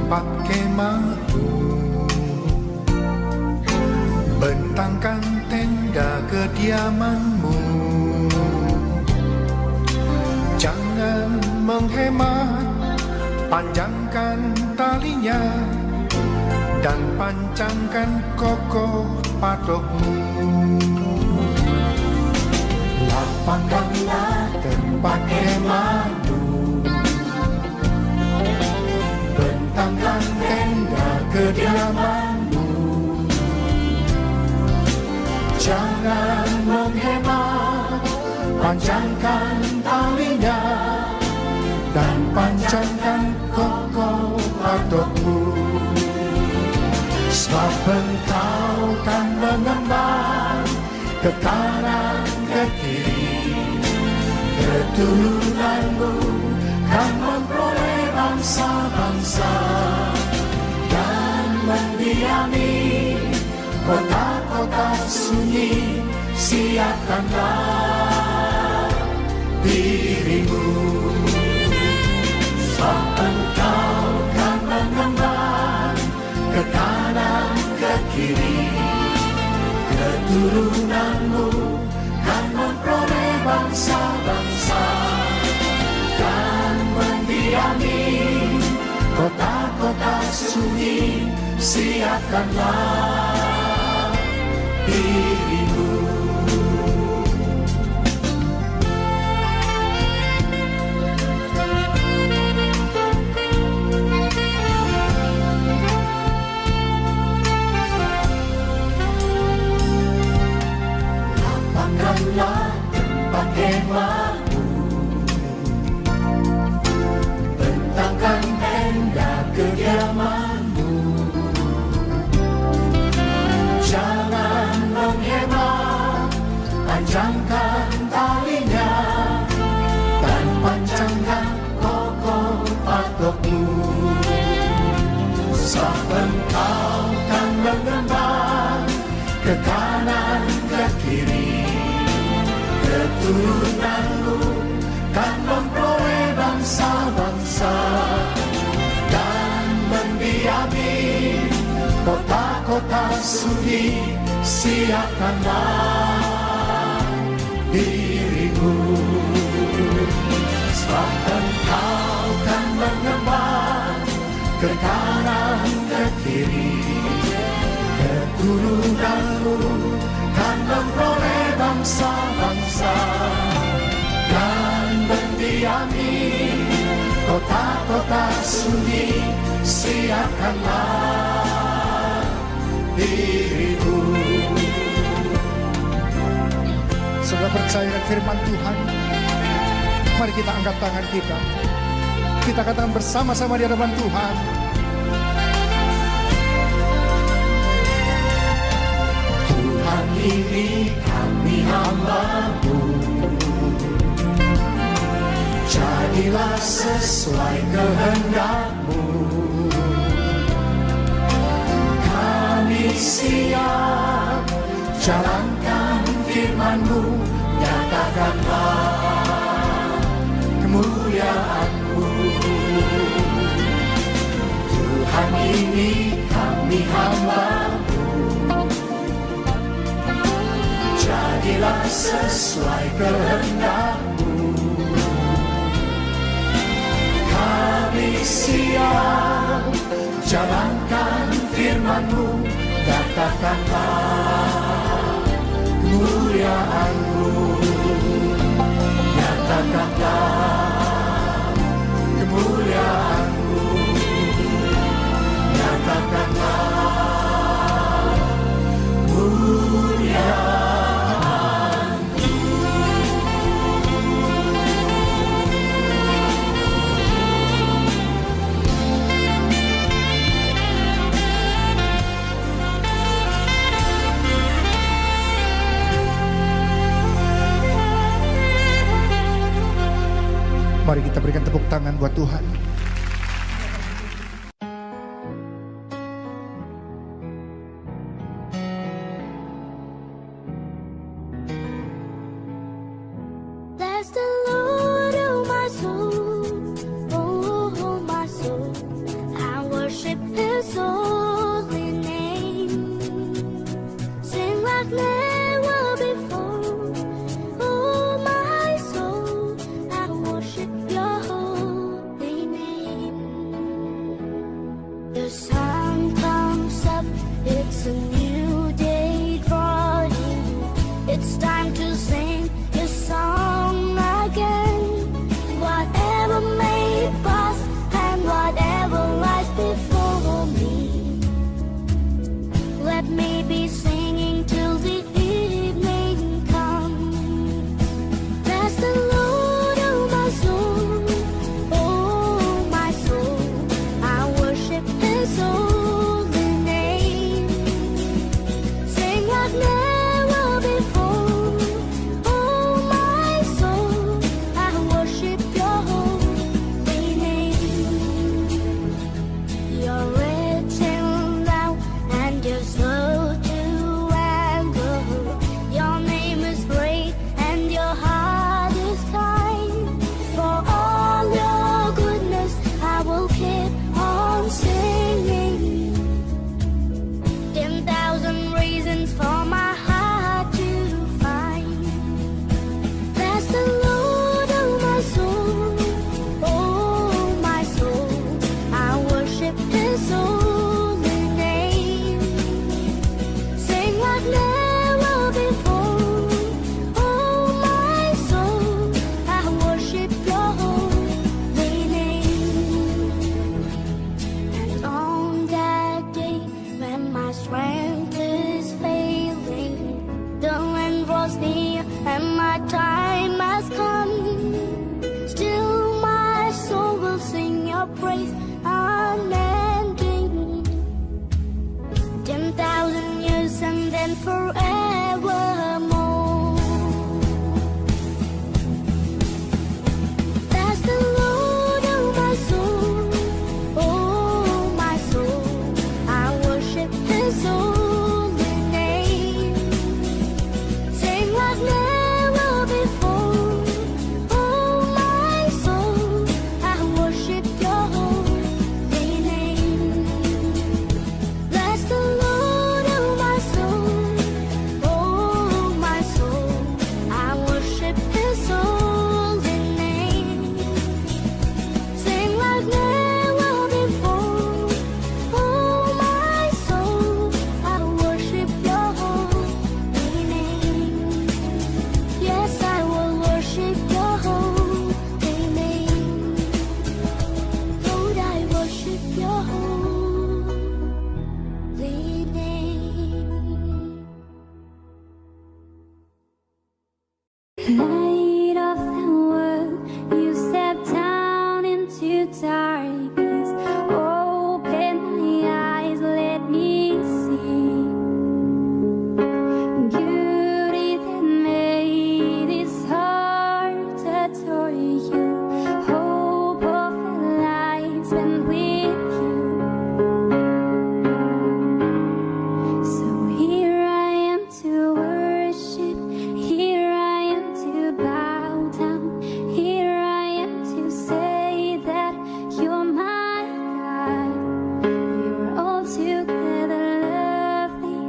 tempat kemahku. Bentangkan tenda kediamanmu. Jangan menghemat, panjangkan talinya dan pancangkan kokoh patukmu. Lapangkanlah tempat kemahmu. Bentangkan tenda kediamanmu. Jangan menghemat, panjangkan talinya dan pancangkan kokoh patukmu. Sebab engkau kan mengembang ke kanan ke kiri, keturunanmu kan memperoleh bangsa-bangsa dan mendiami kota-kota sunyi. Siapkanlah dirimu, sebab engkau kan mengembang ke kanan ke kiri, keturunanmu kan memperoleh bangsa-bangsa dan mendiami kota-kota sunyi. Siapkanlah dirimu. Lapangkanlah tempat kemahmu. Bentangkan tenda kediamanmu. Jangan menghemat, panjangkan talinya dan pancangkan kokoh patukmu. Sebab engkau kan mengembang ke kanan ke kiri, keturunanmu kan memperoleh bangsa-bangsa dan mendiami kota-kota sunyi. Siapkanlah dirimu, sebab engkau kan mengembang ke kanan ke kiri, keturunanmu kan memperoleh bangsa-bangsa dan mendiami kota-kota sunyi. Siapkanlah dirimu. Saudara percaya firman Tuhan? Mari kita angkat tangan kita. Kita katakan bersama-sama di hadapan Tuhan. Tuhan, ini kami hamba-Mu. Jadilah sesuai kehendak-Mu. Kami siap jalankan firman-Mu. Nyatakanlah kemuliaan-Mu. Tuhan, ini kami hamba-Mu. Jadilah sesuai kehendak-Mu. Kami siap jalankan firman-Mu. Nyatakanlah kemuliaan-Mu. Nyatakanlah kemuliaan-Mu. Nyatakanlah kemuliaan-Mu. Mari kita berikan tepuk tangan buat Tuhan. Bless the Lord, oh my soul, I worship the sun comes up, it's a new day dawning. It's time to sing the song again. Whatever may pass and whatever lies before me, let me be singing till the evening comes. Bless the Lord, oh my soul, oh my soul. I worship His holy name. Sing like never before, oh my soul. I worship Your holy name. You're rich in love and You're slow to anger. Your name is great and Your heart is kind. For all Your goodness, I will keep on singing. 10,000 reasons for my heart to find. Bless the Lord, oh my soul, oh my soul. I worship His holy name. Sing like never before, oh my soul. I worship Your holy name. And on that day when my strength is failing, the end was near and my time has come. Still my soul will sing Your praise unending. 10,000 years and then forevermore. Bless the Lord, oh my soul, oh my soul. I worship His holy name. Sing like never before, oh my soul. I worship Your holy name. Bless the Lord, oh my soul, oh my soul. I worship His holy name. Sing like never before, oh my soul. I worship Your holy name. Yes, I will worship Your holy name. Lord, I worship Your holy name. Light of the world, You step down into darkness. Open my eyes, let me see beauty that made this heart adore You. Hope of the life spent with You. So here I am to worship, here I am to bow down, here I am to say that You're my God. You're altogether lovely,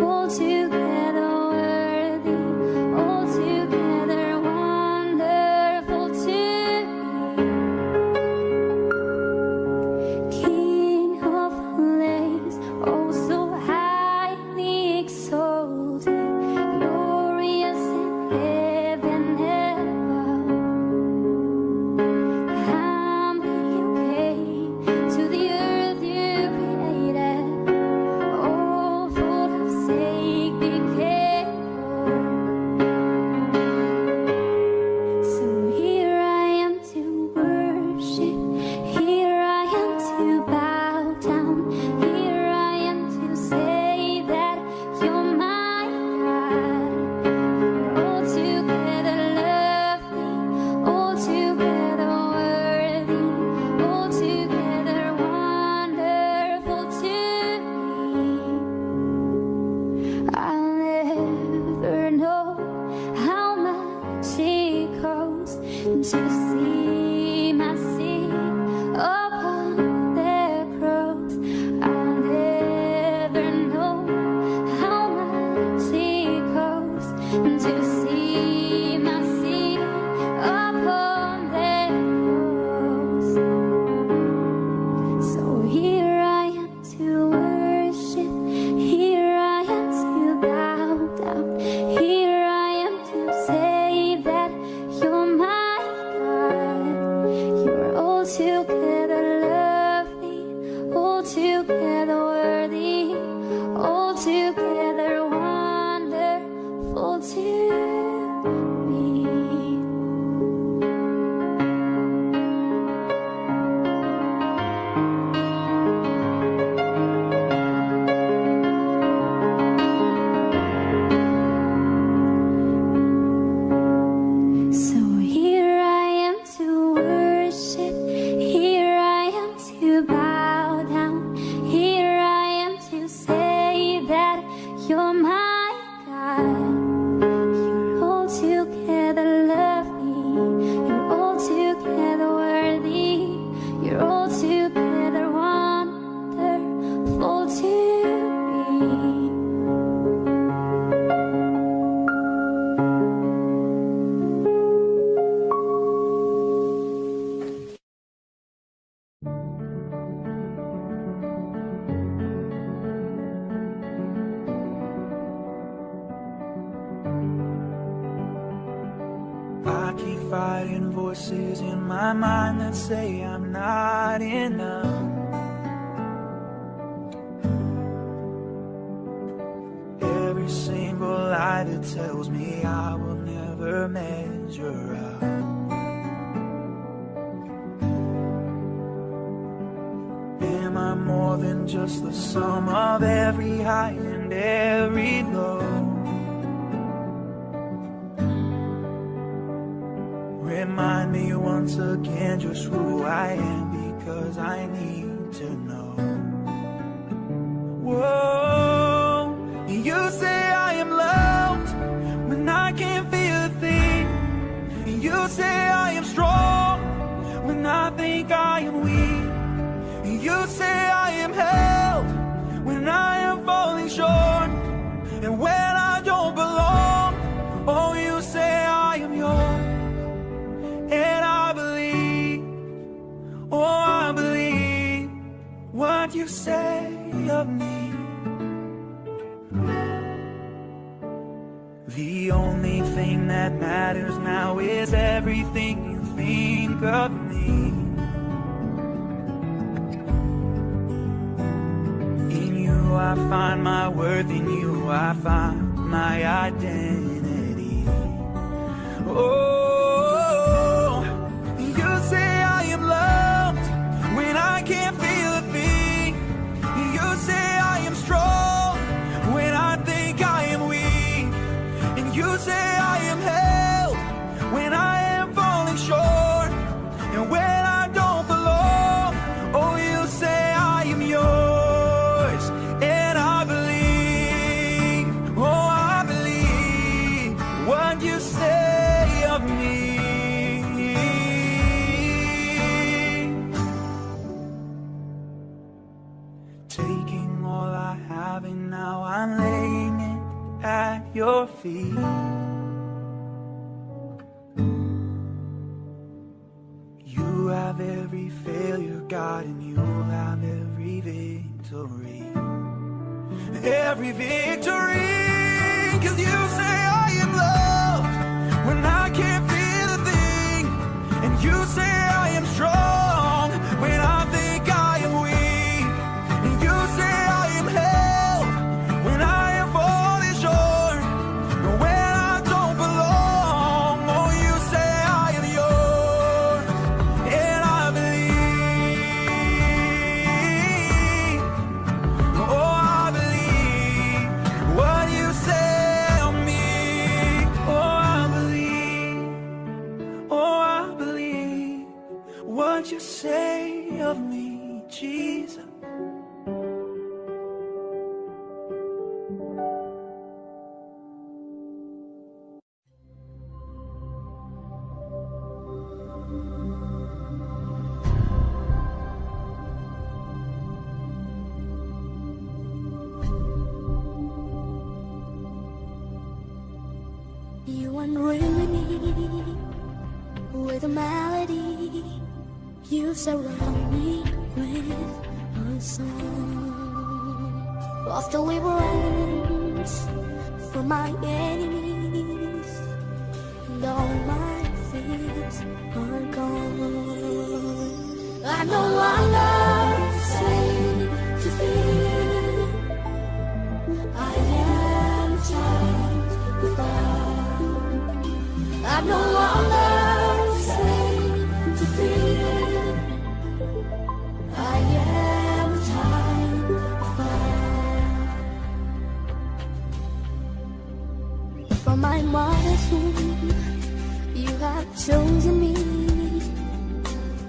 altogether worthy, altogether wonderful to me. King of kings, oh so highly exalted, glorious in heaven above. Humbly You came to the earth You created, all for Love's sake became born. So here I am to worship, here I am to bow down, here I am to say that You're my God. You're altogether lovely, altogether worthy, altogether wonderful to me. I'll never know how much it costs to see my sin upon the cross. I'll never know how much it costs to see my sin upon the cross. So here I am altogether worthy, altogether wonderful to me. So here I am to worship, here I am to bow down, here I am to say that you're my God. You're altogether lovely, you're altogether worthy, you're altogether wonderful to me. I keep fighting voices in my mind that say I'm not enough. Every single lie that tells me I will never measure up. Am I more than just the sum of every high and every low? Remind me once again just who I am, because I need to know. Whoa, you say I am loved when I can't feel a thing. You say I am strong when I think I am weak. You say I am held when I am falling short, and when I don't belong, oh, you say I am yours. And I believe, oh, I believe what you say of me. The only thing that matters now is everything you think of me. In you I find my worth, in you I find my identity. Oh, can't feel a thing. You say I am strong when I think I am weak, and you say I am held when I am falling short, and when I don't belong, oh, you say I am yours. And I believe, oh, I believe what you say of me. Taking all I have and now I'm laying it at your feet. You have every failure, God, and you'll have every victory. Every victory, 'cause you say I am loved when I can't feel a thing, and you say I am strong when I think I am weak. You say I am held when I am falling short, but when I don't belong, oh, you say I am yours. And I believe, oh, I believe what you say of me. Oh, I believe, oh, I believe what you say of me, Jesus. You unring me with a melody. You surround me with a song of deliverance from my enemies, and all my fears are gone. I know I love saved from my mother's womb. You have chosen me.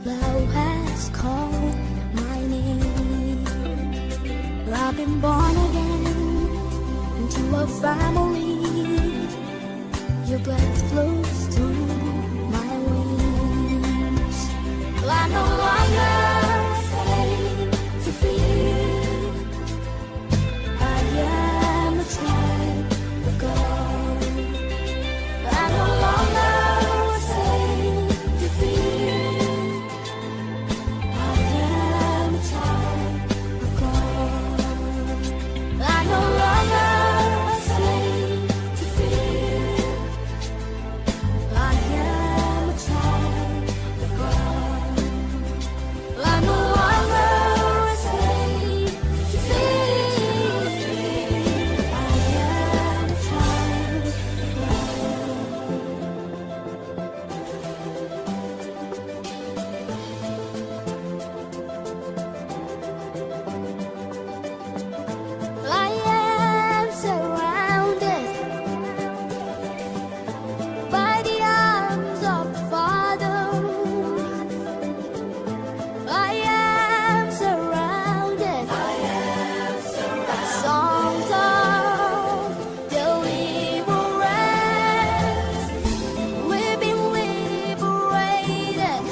Love has called my name. I've been born again into a family. Your blood flows through my wings. I'm no longer a slave to fear. I am a child of God. I'm no longer a slave to fear. I am a child of God. I'm no longer a slave to fear. I am a child of God. I'm no longer a slave to fear. I am a child of God. I am surrounded by the arms of the Father. I am surrounded by songs of deliverance. We've been liberated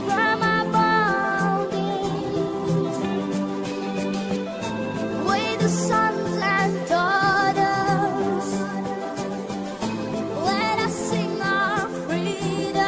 from our bondage. We're the sons and daughters. Let us sing our freedom.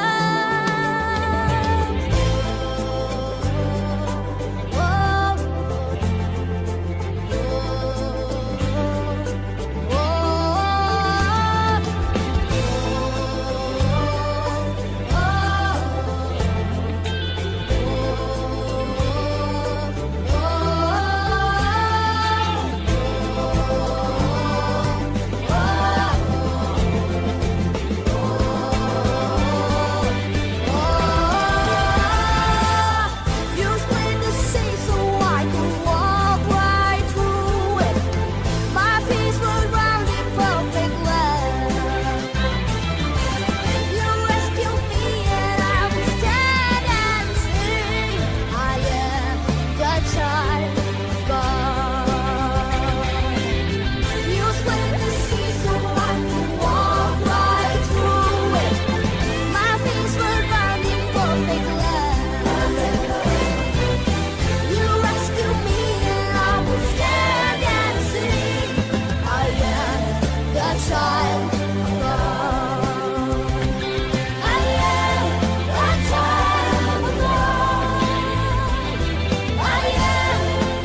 You split the sea so I could walk right through it. My peace was round in perfect love. You rescued me and I will stand and sing. I am the child of God. You split the sea so I could walk right through it. My peace was round in perfect love. You rescued me and I will stand and sing. I am the child of God. I am the child of God. I am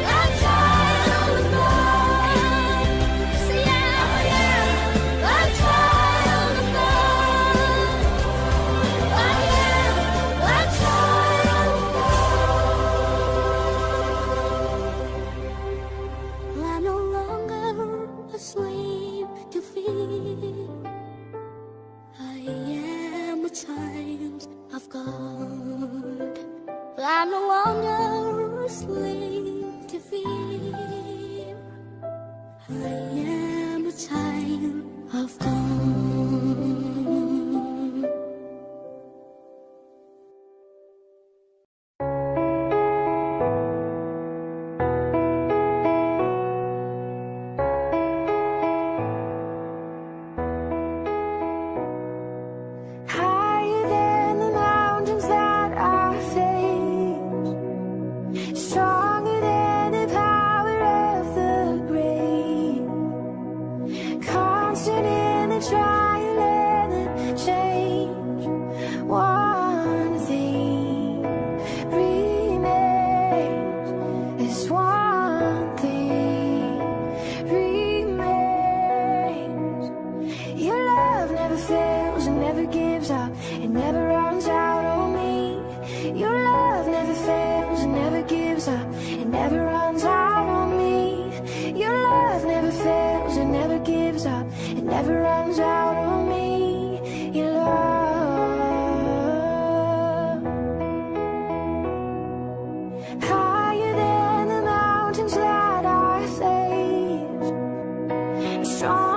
the child of God. See, I am the child of God. I am the child of God. I'm no longer a slave to fear. I am a child of God. I'm no longer a slave to fear. I am a child of God. Higher than the mountains that I face, stronger than the power of the grave, constant in the trial and the change. One thing remains. This one thing remains. Your love never fails and never gives up. It never runs out on me. Your love never fails and never gives up. It never runs out on me. Your love never fails and never gives up. It never runs out on me. Your love. Higher than the mountains that I face, strong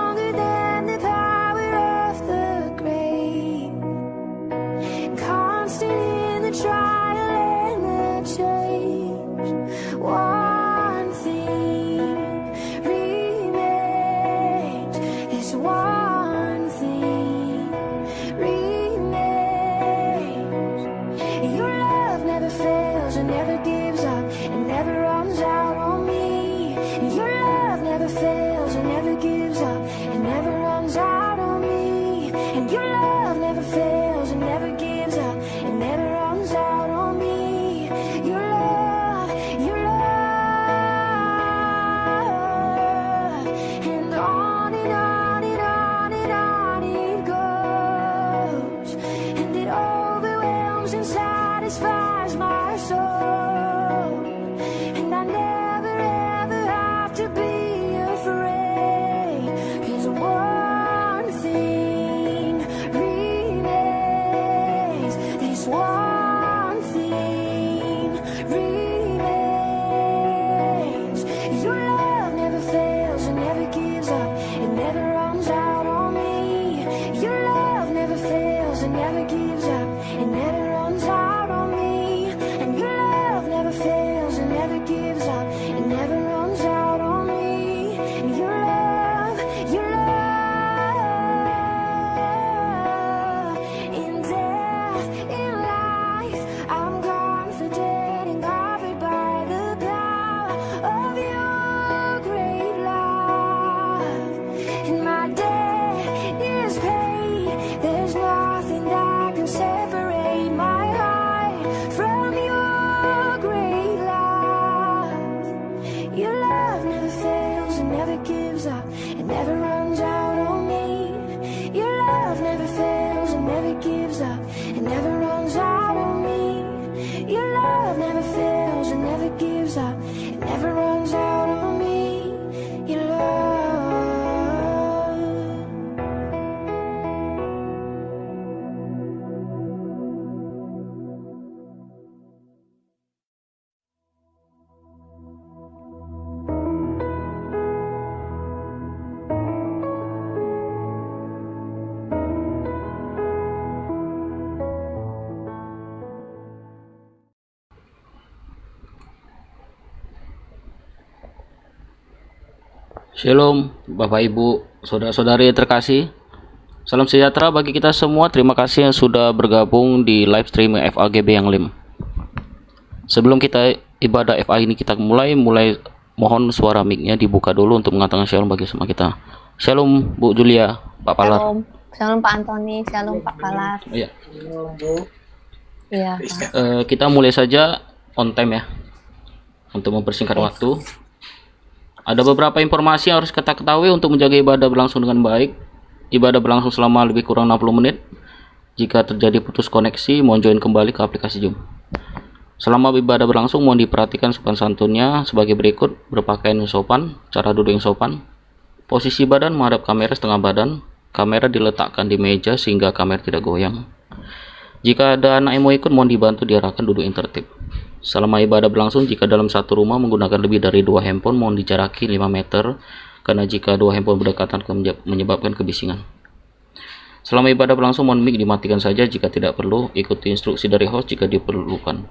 Shalom, Bapak Ibu, saudara-saudari yang terkasih. Salam sejahtera bagi kita semua. Terima kasih yang sudah bergabung di live streaming FAGB yang Lim. Sebelum kita ibadah FA ini kita mulai mohon suara mic-nya dibuka dulu untuk mengatakan shalom bagi semua kita. Shalom Bu Julia, Pak Palar. Shalom, shalom Pak Antoni, shalom Pak Palar. Iya. Iya. Kita mulai saja on time ya, untuk mempersingkat waktu. Ada beberapa informasi yang harus kita ketahui untuk menjaga ibadah berlangsung dengan baik. Ibadah berlangsung selama lebih kurang 60 menit. Jika terjadi putus koneksi, mohon join kembali ke aplikasi Zoom. Selama ibadah berlangsung, mohon diperhatikan sopan santunnya sebagai berikut: berpakaian yang sopan, cara duduk yang sopan, posisi badan menghadap kamera setengah badan, kamera diletakkan di meja sehingga kamera tidak goyang. Jika ada anak yang mau ikut, mohon dibantu diarahkan duduk yang tertib. Selama ibadah berlangsung, jika dalam satu rumah menggunakan lebih dari 2 handphone, mohon dijaraki 5 meter, karena jika 2 handphone berdekatan menyebabkan kebisingan. Selama ibadah berlangsung, mohon mic dimatikan saja jika tidak perlu. Ikuti instruksi dari host jika diperlukan.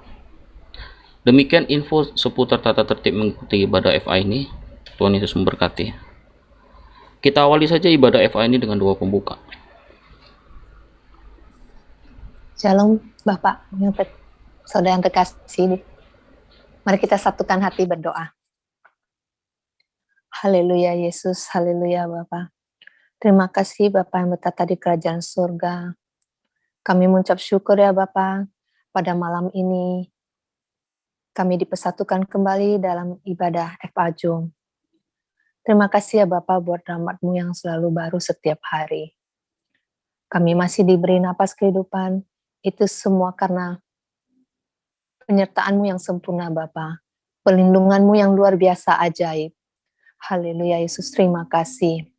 Demikian info seputar tata tertib mengikuti ibadah FA ini. Tuhan Yesus memberkati. Kita awali saja ibadah FA ini dengan doa pembuka. Shalom Bapak, saudara yang terkasih. Mari kita satukan hati berdoa. Haleluya Yesus, haleluya Bapa. Terima kasih Bapa yang bertata di kerajaan surga. Kami mengucap syukur ya Bapa, pada malam ini kami dipersatukan kembali dalam ibadah FA Zoom. Terima kasih ya Bapa buat rahmat-Mu yang selalu baru setiap hari. Kami masih diberi napas kehidupan, itu semua karena penyertaan-Mu yang sempurna Bapa, perlindungan-Mu yang luar biasa ajaib. Haleluya Yesus, terima kasih.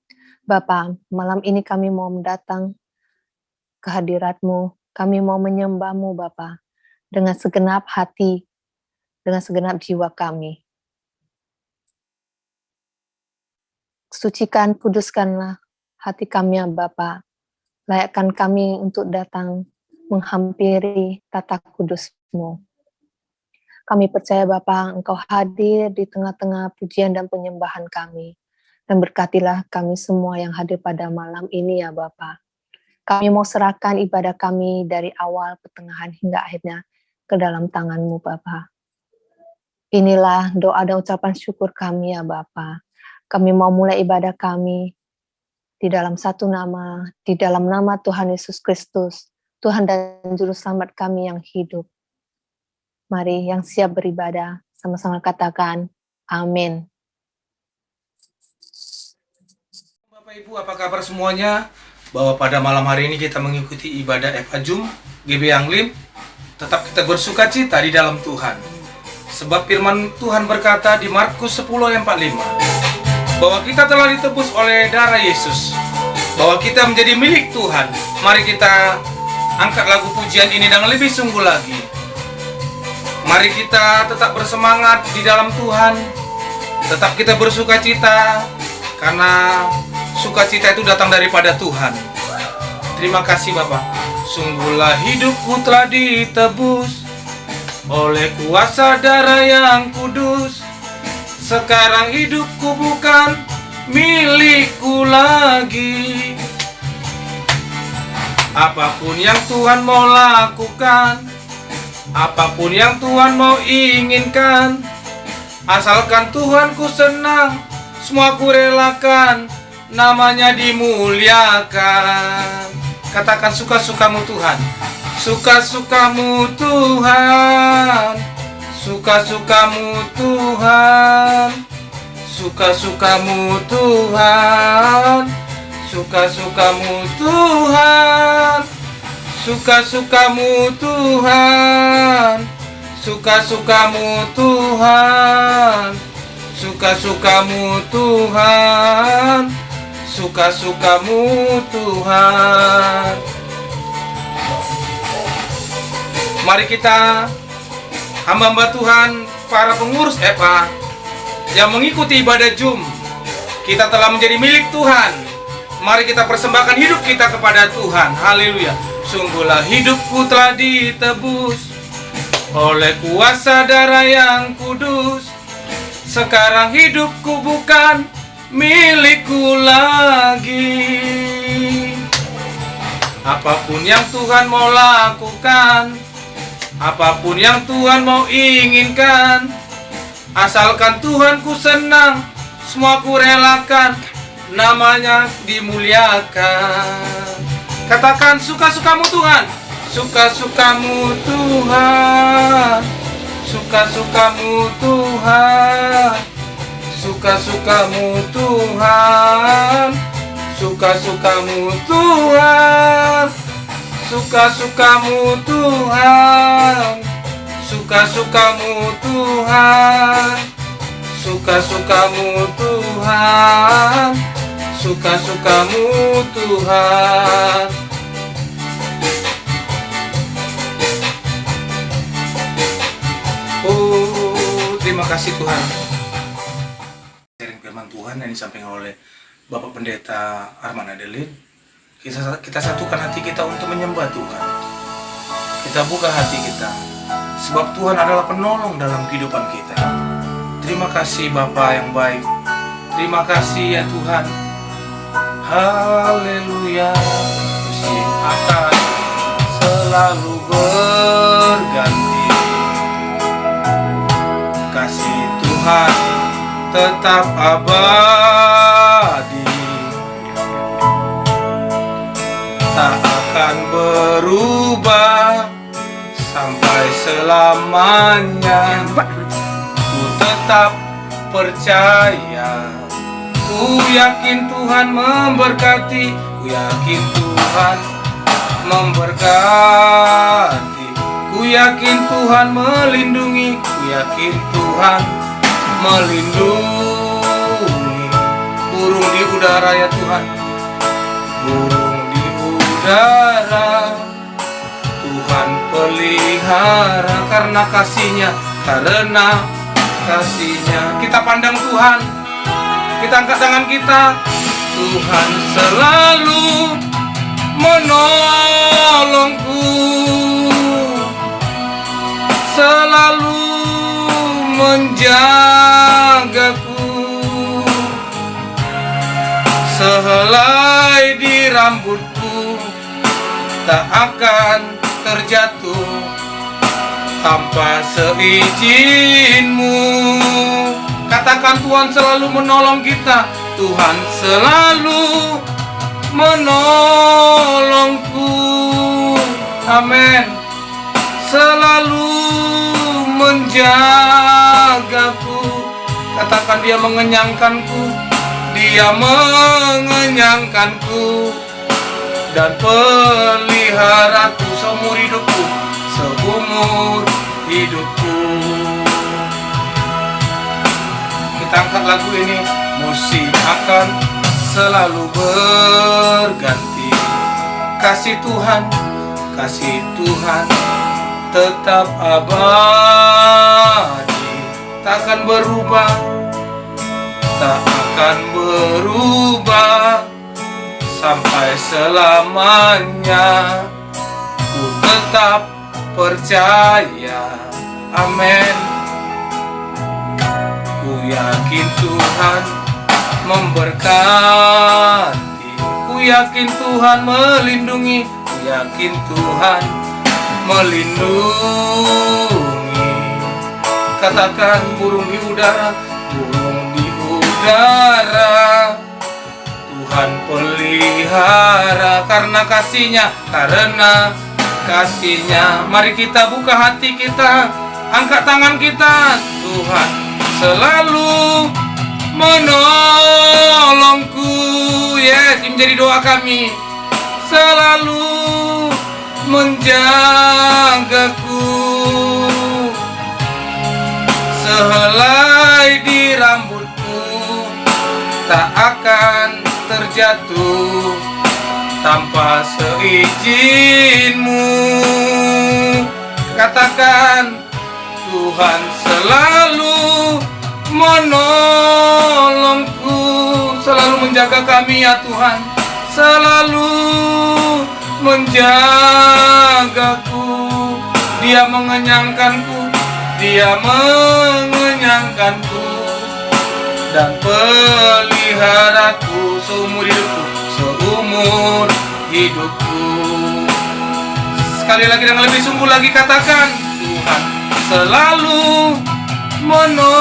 Bapa, malam ini kami mau mendatang ke hadirat-Mu, kami mau menyembah-Mu Bapa, dengan segenap hati, dengan segenap jiwa kami. Sucikan, kuduskanlah hati kami ya Bapa, layakkan kami untuk datang menghampiri tata kudus-Mu. Kami percaya Bapa, Engkau hadir di tengah-tengah pujian dan penyembahan kami. Dan berkatilah kami semua yang hadir pada malam ini ya Bapa. Kami mau serahkan ibadah kami dari awal, pertengahan, hingga akhirnya ke dalam tangan-Mu Bapa. Inilah doa dan ucapan syukur kami ya Bapa. Kami mau mulai ibadah kami di dalam satu nama, di dalam nama Tuhan Yesus Kristus, Tuhan dan Juru Selamat kami yang hidup. Mari yang siap beribadah, sama-sama katakan, amin. Bapak Ibu, apa kabar semuanya? Bahwa pada malam hari ini kita mengikuti ibadah FA Zoom GB yang Lim. Tetap kita bersuka cita di dalam Tuhan. Sebab firman Tuhan berkata di Markus 10 ayat 45, bahwa kita telah ditebus oleh darah Yesus, bahwa kita menjadi milik Tuhan. Mari kita angkat lagu pujian ini dengan lebih sungguh lagi. Mari kita tetap bersemangat di dalam Tuhan. Tetap kita bersuka cita, karena sukacita itu datang daripada Tuhan. Terima kasih Bapak. Sungguhlah hidupku telah ditebus oleh kuasa darah yang kudus. Sekarang hidupku bukan milikku lagi. Apapun yang Tuhan mau lakukan, apapun yang Tuhan mau inginkan, asalkan Tuhanku senang, semua ku relakan, namanya dimuliakan. Katakan suka-sukamu Tuhan, suka-sukamu Tuhan, suka-sukamu Tuhan, suka-sukamu Tuhan, suka-sukamu Tuhan, suka-sukamu Tuhan, suka-sukamu Tuhan, suka-sukamu Tuhan, suka-sukamu Tuhan. Mari kita hamba-hamba Tuhan, para pengurus FA yang mengikuti ibadah Zoom, kita telah menjadi milik Tuhan. Mari kita persembahkan hidup kita kepada Tuhan. Haleluya. Sungguhlah hidupku telah ditebus oleh kuasa darah yang kudus. Sekarang hidupku bukan milikku lagi. Apapun yang Tuhan mau lakukan, apapun yang Tuhan mau inginkan, asalkan Tuhan ku senang, semua ku relakan, namanya dimuliakan. Katakan suka-sukamu Tuhan, suka-sukamu Tuhan, suka-sukamu Tuhan, suka-sukamu Tuhan, suka-sukamu Tuhan, suka-sukamu Tuhan, suka-sukamu Tuhan, suka-sukamu Tuhan, suka-sukamu Tuhan. Oh, terima kasih Tuhan. Sharing firman Tuhan yang disampaikan oleh Bapak Pendeta Arman Adeline. Kita satukan hati kita untuk menyembah Tuhan. Kita buka hati kita, sebab Tuhan adalah penolong dalam kehidupan kita. Terima kasih Bapa yang baik. Terima kasih ya Tuhan. Haleluya. Musim akan selalu berganti. Kasih Tuhan tetap abadi, tak akan berubah sampai selamanya. Ku tetap percaya, ku yakin Tuhan memberkati, ku yakin Tuhan memberkati, ku yakin Tuhan melindungi, ku yakin Tuhan melindungi. Burung di udara ya Tuhan, burung di udara Tuhan pelihara karena kasih-Nya, karena kasih-Nya. Kita pandang Tuhan, kita angkat tangan kita. Tuhan selalu menolongku, selalu menjagaku. Sehelai di rambutku tak akan terjatuh tanpa seizin-Mu. Katakan Tuhan selalu menolong kita. Tuhan selalu menolongku. Amin. Selalu menjagaku. Katakan Dia mengenyangkanku, Dia mengenyangkanku dan peliharaku seumur hidupku, seumur hidupku. Kita angkat lagu ini. Musim akan selalu berganti. Kasih Tuhan tetap abadi, takkan berubah, tak akan berubah sampai selamanya. Ku tetap percaya, amin. Ku yakin Tuhan memberkati, ku yakin Tuhan melindungi, ku yakin Tuhan melindungi. Katakan burung di udara, burung di udara Tuhan pelihara karena kasih-Nya, karena kasih-Nya. Mari kita buka hati kita, angkat tangan kita. Tuhan selalu menolongku. Yes, ini menjadi doa kami. Selalu menjagaku. Sehelai di rambutku tak akan terjatuh tanpa seizin-Mu. Katakan Tuhan selalu menolongku, selalu menjaga kami ya Tuhan, selalu menjagaku. Dia mengenyangkanku, Dia mengenyangkanku dan pelihara peliharaku seumur hidupku. Sekali lagi dengan lebih sungguh lagi katakan, Tuhan selalu menolongku.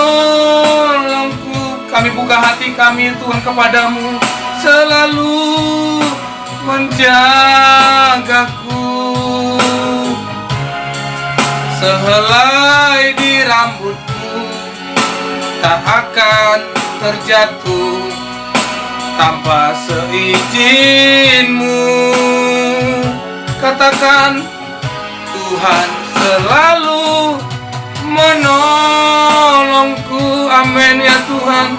Kami buka hati kami Tuhan kepadamu, selalu menjagaku. Sehelai di rambutku tak akan terjatuh tanpa seizinmu. Katakan, Tuhan selalu menolongku. Amin ya Tuhan.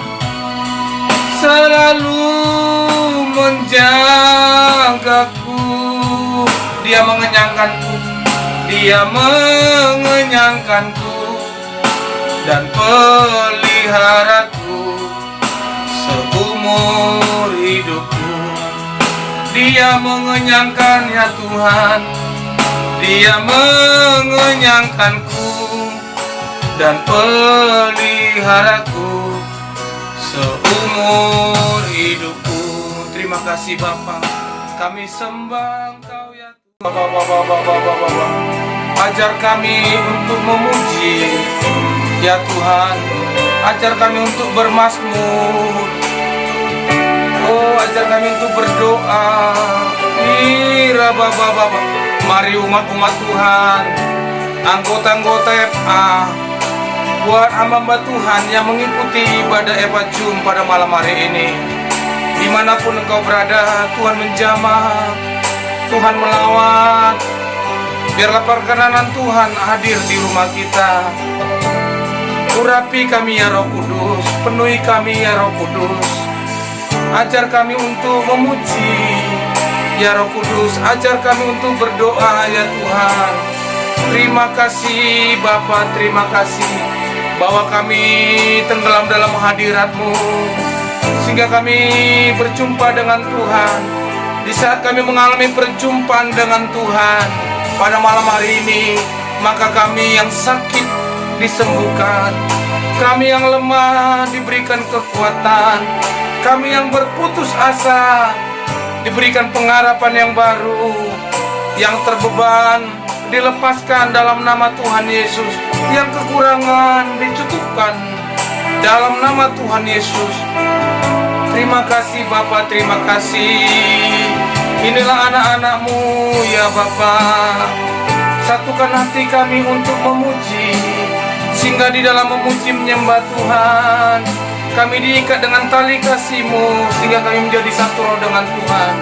Selalu menjagaku. Dia mengenyangkanku, Dia mengenyangkanku dan peliharaku seumur hidupku. Dia mengenyangkan ya Tuhan, Dia mengenyangkanku dan peliharaku seumur hidupku. Terima kasih Bapa, kami sembah Engkau ya Tuhan. Ajar kami untuk memuji ya Tuhan, ajar kami untuk bermazmur. Oh, ajar kami untuk berdoa. Mari umat-umat Tuhan, anggota-anggota FA, buat hamba Tuhan yang mengikuti ibadah FA Jum pada malam hari ini, dimanapun engkau berada, Tuhan menjamah, Tuhan melawat. Biarlah perkenanan Tuhan hadir di rumah kita. Urapi kami ya Roh Kudus, penuhi kami ya Roh Kudus. Ajar kami untuk memuji ya Roh Kudus, ajar kami untuk berdoa ya Tuhan. Terima kasih Bapa, terima kasih bahwa kami tenggelam dalam hadirat-Mu, sehingga kami berjumpa dengan Tuhan. Di saat kami mengalami perjumpaan dengan Tuhan pada malam hari ini, maka kami yang sakit disembuhkan, kami yang lemah diberikan kekuatan, kami yang berputus asa diberikan pengharapan yang baru, yang terbeban dilepaskan dalam nama Tuhan Yesus, yang kekurangan dicukupkan dalam nama Tuhan Yesus. Terima kasih Bapa, terima kasih. Inilah anak-anak-Mu ya Bapa. Satukan hati kami untuk memuji, sehingga di dalam memuji menyembah Tuhan, kami diikat dengan tali kasih-Mu, sehingga kami menjadi satu roh dengan Tuhan.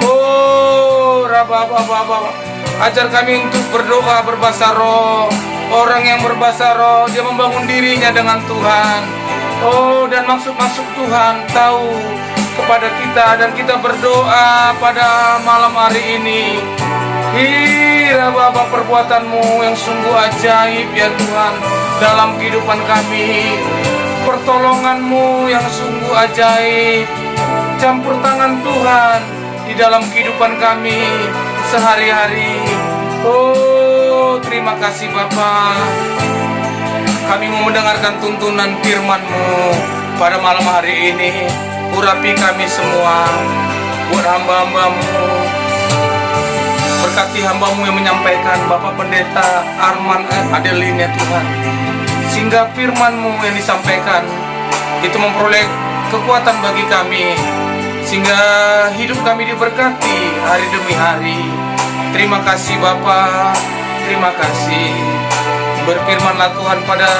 Oh, Rabba, ajar kami untuk berdoa berbahasa roh. Orang yang berbahasa roh, dia membangun dirinya dengan Tuhan. Oh, dan maksud-maksud Tuhan tahu kepada kita, dan kita berdoa pada malam hari ini. Rabba, perbuatan-Mu yang sungguh ajaib ya Tuhan dalam kehidupan kami. Pertolongan-Mu yang sungguh ajaib, campur tangan Tuhan di dalam kehidupan kami sehari-hari. Oh, terima kasih Bapa. Kami mau mendengarkan tuntunan firman-Mu pada malam hari ini. Urapi kami semua, buat hamba-hamba-Mu. Berkati hamba-Mu yang menyampaikan, Bapak Pendeta Arman Adelin ya Tuhan, sehingga firman-Mu yang disampaikan itu memperoleh kekuatan bagi kami, sehingga hidup kami diberkati hari demi hari. Terima kasih Bapa, terima kasih. Berfirmanlah Tuhan pada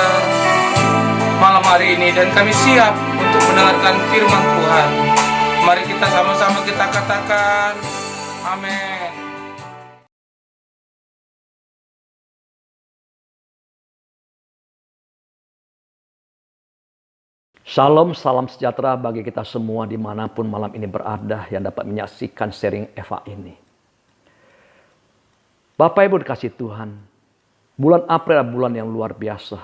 malam hari ini, dan kami siap untuk mendengarkan firman Tuhan. Mari kita sama-sama kita katakan amin. Shalom, salam sejahtera bagi kita semua dimanapun malam ini berada yang dapat menyaksikan sharing Eva ini. Bapak Ibu dikasih Tuhan, bulan April adalah bulan yang luar biasa,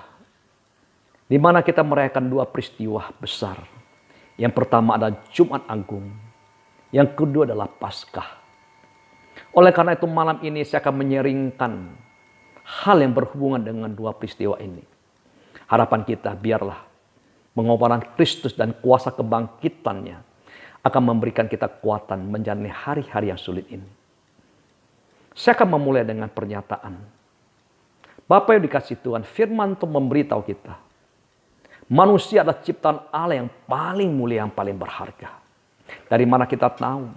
di mana kita merayakan dua peristiwa besar. Yang pertama adalah Jumat Agung, yang kedua adalah Paskah. Oleh karena itu malam ini saya akan menyeringkan hal yang berhubungan dengan dua peristiwa ini. Harapan kita biarlah Pengorbanan Kristus dan kuasa kebangkitannya akan memberikan kita kekuatan menjalani hari-hari yang sulit ini. Saya akan memulai dengan pernyataan. Bapak yang dikasih Tuhan, firman itu memberitahu kita. Manusia adalah ciptaan Allah yang paling mulia, yang paling berharga. Dari mana kita tahu?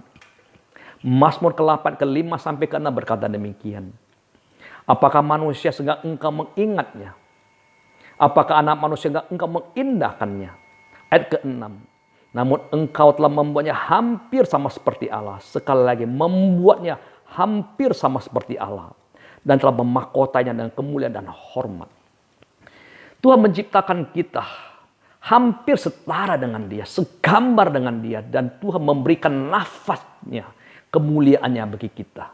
Mazmur ke-8, ke-5 sampai ke-6 berkata demikian. Apakah manusia sehingga engkau mengingatnya? Apakah anak manusia sehingga engkau mengindahkannya? Ayat ke-6. Namun engkau telah membuatnya hampir sama seperti Allah. Sekali lagi, membuatnya hampir sama seperti Allah. Dan telah memahkotanya dengan kemuliaan dan hormat. Tuhan menciptakan kita hampir setara dengan Dia, segambar dengan Dia. Dan Tuhan memberikan nafasnya, kemuliaannya bagi kita.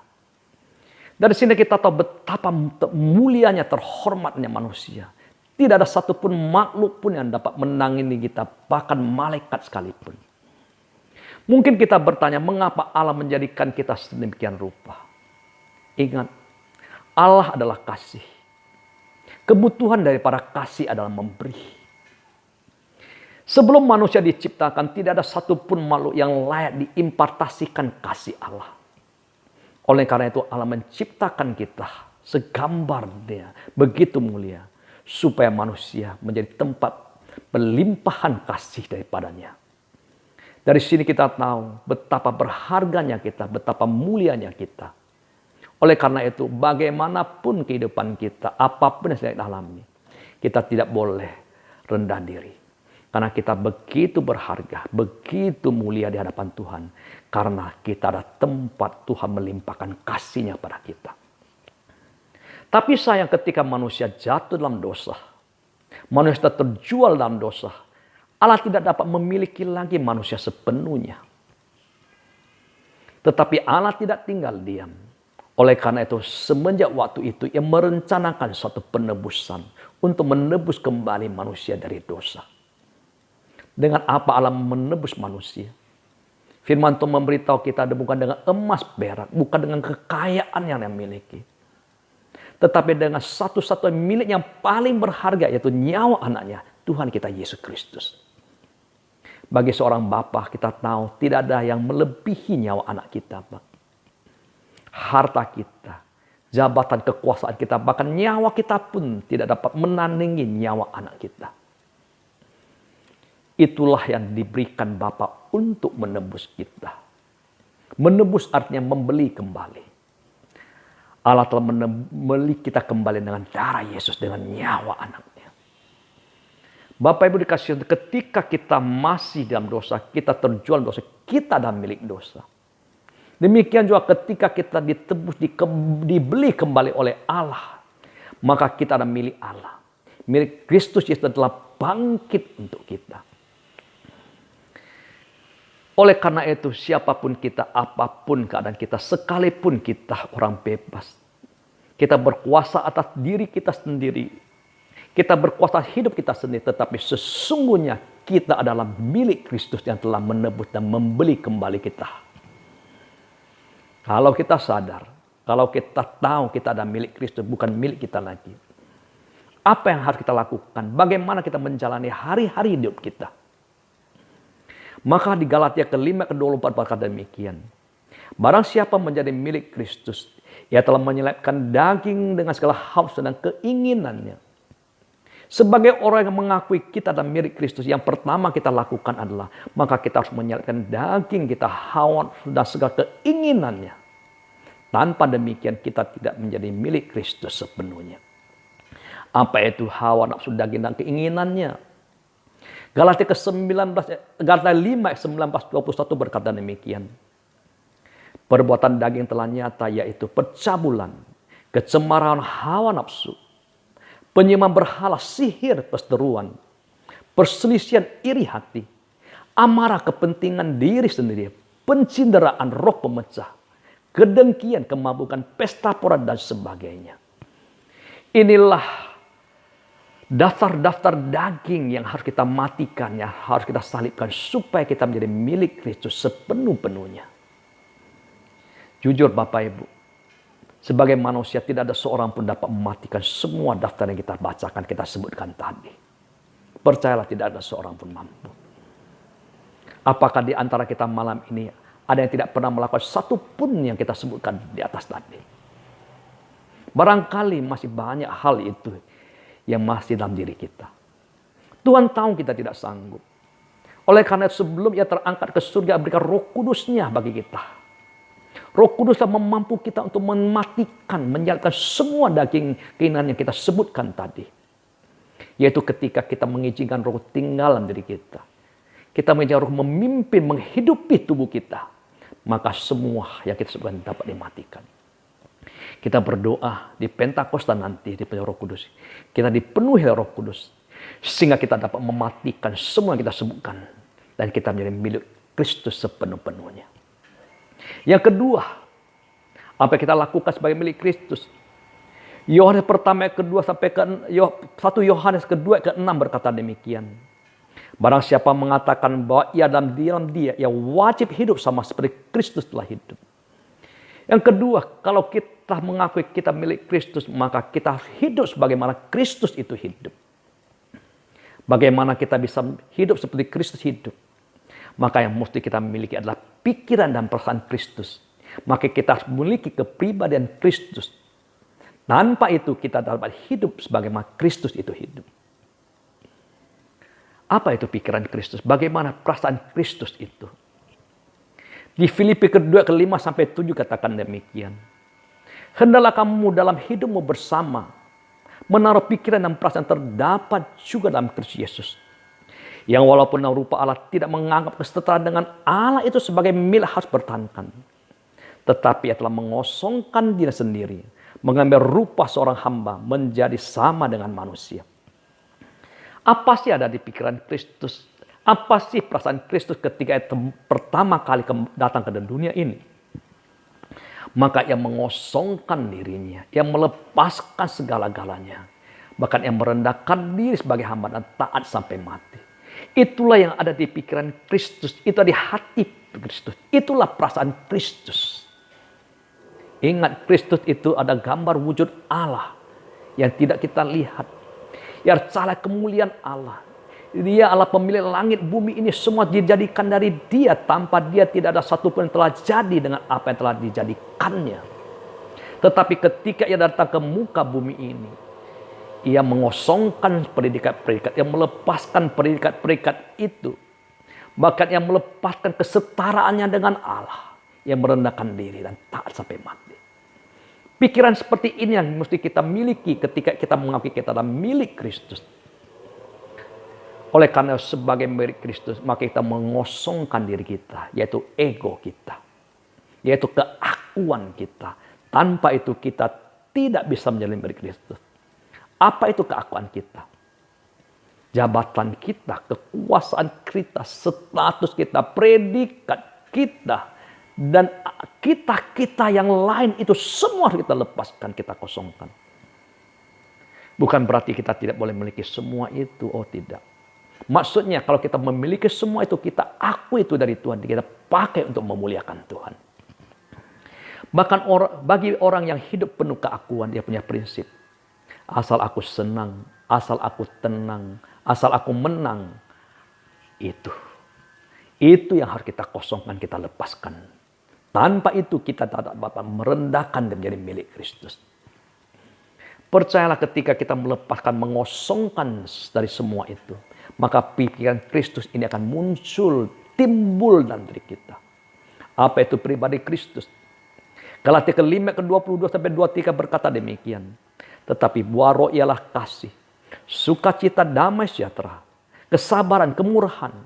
Dari sini kita tahu betapa mulianya, terhormatnya manusia. Tidak ada satupun makhluk pun yang dapat menangini kita, bahkan malaikat sekalipun. Mungkin kita bertanya, mengapa Allah menjadikan kita sedemikian rupa? Ingat, Allah adalah kasih. Kebutuhan daripada kasih adalah memberi. Sebelum manusia diciptakan, tidak ada satupun makhluk yang layak diimpartasikan kasih Allah. Oleh karena itu Allah menciptakan kita segambar Dia, begitu mulia, supaya manusia menjadi tempat pelimpahan kasih daripadanya. Dari sini kita tahu betapa berharganya kita, betapa mulianya kita. Oleh karena itu bagaimanapun kehidupan kita, apapun yang sedang alami, kita tidak boleh rendah diri. Karena kita begitu berharga, begitu mulia di hadapan Tuhan. Karena kita ada tempat Tuhan melimpahkan kasih-Nya pada kita. Tapi sayang ketika manusia jatuh dalam dosa, manusia terjual dalam dosa, Allah tidak dapat memiliki lagi manusia sepenuhnya. Tetapi Allah tidak tinggal diam. Oleh karena itu semenjak waktu itu Ia merencanakan suatu penebusan untuk menebus kembali manusia dari dosa. Dengan apa Allah menebus manusia? Firman Tuhan memberitahu kita bukan dengan emas perak, bukan dengan kekayaan yang Dia miliki. Tetapi dengan satu-satunya milik yang paling berharga, yaitu nyawa anaknya, Tuhan kita Yesus Kristus. Bagi seorang bapa kita tahu tidak ada yang melebihi nyawa anak kita. Harta kita, jabatan kekuasaan kita, bahkan nyawa kita pun tidak dapat menandingi nyawa anak kita. Itulah yang diberikan Bapa untuk menebus kita. Menebus artinya membeli kembali. Allah telah membeli kita kembali dengan darah Yesus, dengan nyawa anaknya. Bapak Ibu dikasih, ketika kita masih dalam dosa, kita terjual dosa, kita adalah milik dosa. Demikian juga ketika kita ditebus, dibeli kembali oleh Allah, maka kita adalah milik Allah. Milik Kristus Yesus telah bangkit untuk kita. Oleh karena itu, siapapun kita, apapun keadaan kita, sekalipun kita orang bebas, kita berkuasa atas diri kita sendiri, kita berkuasa hidup kita sendiri, tetapi sesungguhnya kita adalah milik Kristus yang telah menebus dan membeli kembali kita. Kalau kita sadar, kalau kita tahu kita adalah milik Kristus, bukan milik kita lagi, apa yang harus kita lakukan? Bagaimana kita menjalani hari-hari hidup kita? Maka di Galatia ke-5 ke-24 berkata demikian. Barang siapa menjadi milik Kristus, ia telah menyelipkan daging dengan segala haus dan keinginannya. Sebagai orang yang mengakui kita adalah milik Kristus, yang pertama kita lakukan adalah, maka kita harus menyelipkan daging kita, haus dan segala keinginannya. Tanpa demikian kita tidak menjadi milik Kristus sepenuhnya. Apa itu hawa nafsu daging dan keinginannya? Galatia ke-19, Galatia 5:19-21 berkata demikian. Perbuatan daging telah nyata, yaitu percabulan, kecemaran hawa nafsu, penyembahan berhala, sihir, perseteruan, perselisihan, iri hati, amarah, kepentingan diri sendiri, pencinderaan, roh pemecah, kedengkian, kemabukan, pesta pora dan sebagainya. Inilah daftar-daftar daging yang harus kita matikan, yang harus kita salibkan supaya kita menjadi milik Kristus sepenuh-penuhnya. Jujur Bapak Ibu, sebagai manusia tidak ada seorang pun dapat mematikan semua daftar yang kita bacakan, kita sebutkan tadi. Percayalah tidak ada seorang pun mampu. Apakah di antara kita malam ini ada yang tidak pernah melakukan satu pun yang kita sebutkan di atas tadi? Barangkali masih banyak hal itu yang masih dalam diri kita. Tuhan tahu kita tidak sanggup. Oleh karena sebelum ia terangkat ke surga, berikan Roh Kudus-Nya bagi kita. Roh Kudus yang mampu kita untuk mematikan, menyalakan semua daging keinginan yang kita sebutkan tadi. Yaitu ketika kita mengizinkan Roh tinggal dalam diri kita. Kita menjadi Roh memimpin, menghidupi tubuh kita. Maka semua yang kita sebutkan dapat dimatikan. Kita berdoa di Pentakosta nanti, dipenuhi Roh Kudus. Kita dipenuhi oleh Roh Kudus. Sehingga kita dapat mematikan semua yang kita sebutkan. Dan kita menjadi milik Kristus sepenuh-penuhnya. Yang kedua, apa yang kita lakukan sebagai milik Kristus? Yohanes pertama kedua sampai ke 1 Yohanes kedua ke 6 berkata demikian. Barang siapa mengatakan bahwa ia dalam dia, ia wajib hidup sama seperti Kristus telah hidup. Yang kedua, kalau kita mengakui kita milik Kristus, maka kita hidup sebagaimana Kristus itu hidup. Bagaimana kita bisa hidup seperti Kristus hidup? Maka yang mesti kita miliki adalah pikiran dan perasaan Kristus. Maka kita harus memiliki kepribadian Kristus. Tanpa itu kita dapat hidup sebagaimana Kristus itu hidup. Apa itu pikiran Kristus? Bagaimana perasaan Kristus itu? Di Filipi kedua ke 5 sampai 7 katakan demikian. Hendaklah kamu dalam hidupmu bersama menaruh pikiran dan perasaan terdapat juga dalam Kristus Yesus. Yang walaupun rupa Allah tidak menganggap kesetaraan dengan Allah itu sebagai milik harus bertahankan. Tetapi ia telah mengosongkan diri sendiri. Mengambil rupa seorang hamba menjadi sama dengan manusia. Apa sih ada di pikiran Kristus? Apa sih perasaan Kristus ketika ia pertama kali datang ke dunia ini? Maka ia mengosongkan dirinya. Ia melepaskan segala-galanya. Bahkan ia merendahkan diri sebagai hamba dan taat sampai mati. Itulah yang ada di pikiran Kristus. Itu di hati Kristus. Itulah perasaan Kristus. Ingat, Kristus itu ada gambar wujud Allah yang tidak kita lihat. Yang salah kemuliaan Allah. Dia Allah pemilik langit bumi ini semua dijadikan dari Dia. Tanpa Dia tidak ada satupun yang telah jadi dengan apa yang telah dijadikannya. Tetapi ketika Ia datang ke muka bumi ini, Ia mengosongkan predikat-predikat. Ia melepaskan predikat-predikat itu. Bahkan Ia melepaskan kesetaraannya dengan Allah. Ia merendahkan diri dan taat sampai mati. Pikiran seperti ini yang mesti kita miliki ketika kita mengakui kita adalah milik Kristus. Oleh karena sebagai milik Kristus, maka kita mengosongkan diri kita, yaitu ego kita. Yaitu keakuan kita. Tanpa itu kita tidak bisa menjadi milik Kristus. Apa itu keakuan kita? Jabatan kita, kekuasaan kita, status kita, predikat kita, dan kita yang lain itu semua kita lepaskan, kita kosongkan. Bukan berarti kita tidak boleh memiliki semua itu, oh tidak. Maksudnya kalau kita memiliki semua itu, kita akui itu dari Tuhan, kita pakai untuk memuliakan Tuhan. Bahkan bagi orang yang hidup penuh keakuan, dia punya prinsip. Asal aku senang, asal aku tenang, asal aku menang. Itu yang harus kita kosongkan, kita lepaskan. Tanpa itu kita tak dapat merendahkan dan menjadi milik Kristus. Percayalah ketika kita melepaskan, mengosongkan dari semua itu. Maka pikiran Kristus ini akan muncul, timbul dalam diri kita. Apa itu pribadi Kristus? Galatia ke-5 ke-22 sampai 23 berkata demikian. Tetapi buah roh ialah kasih, sukacita, damai sejahtera, kesabaran, kemurahan,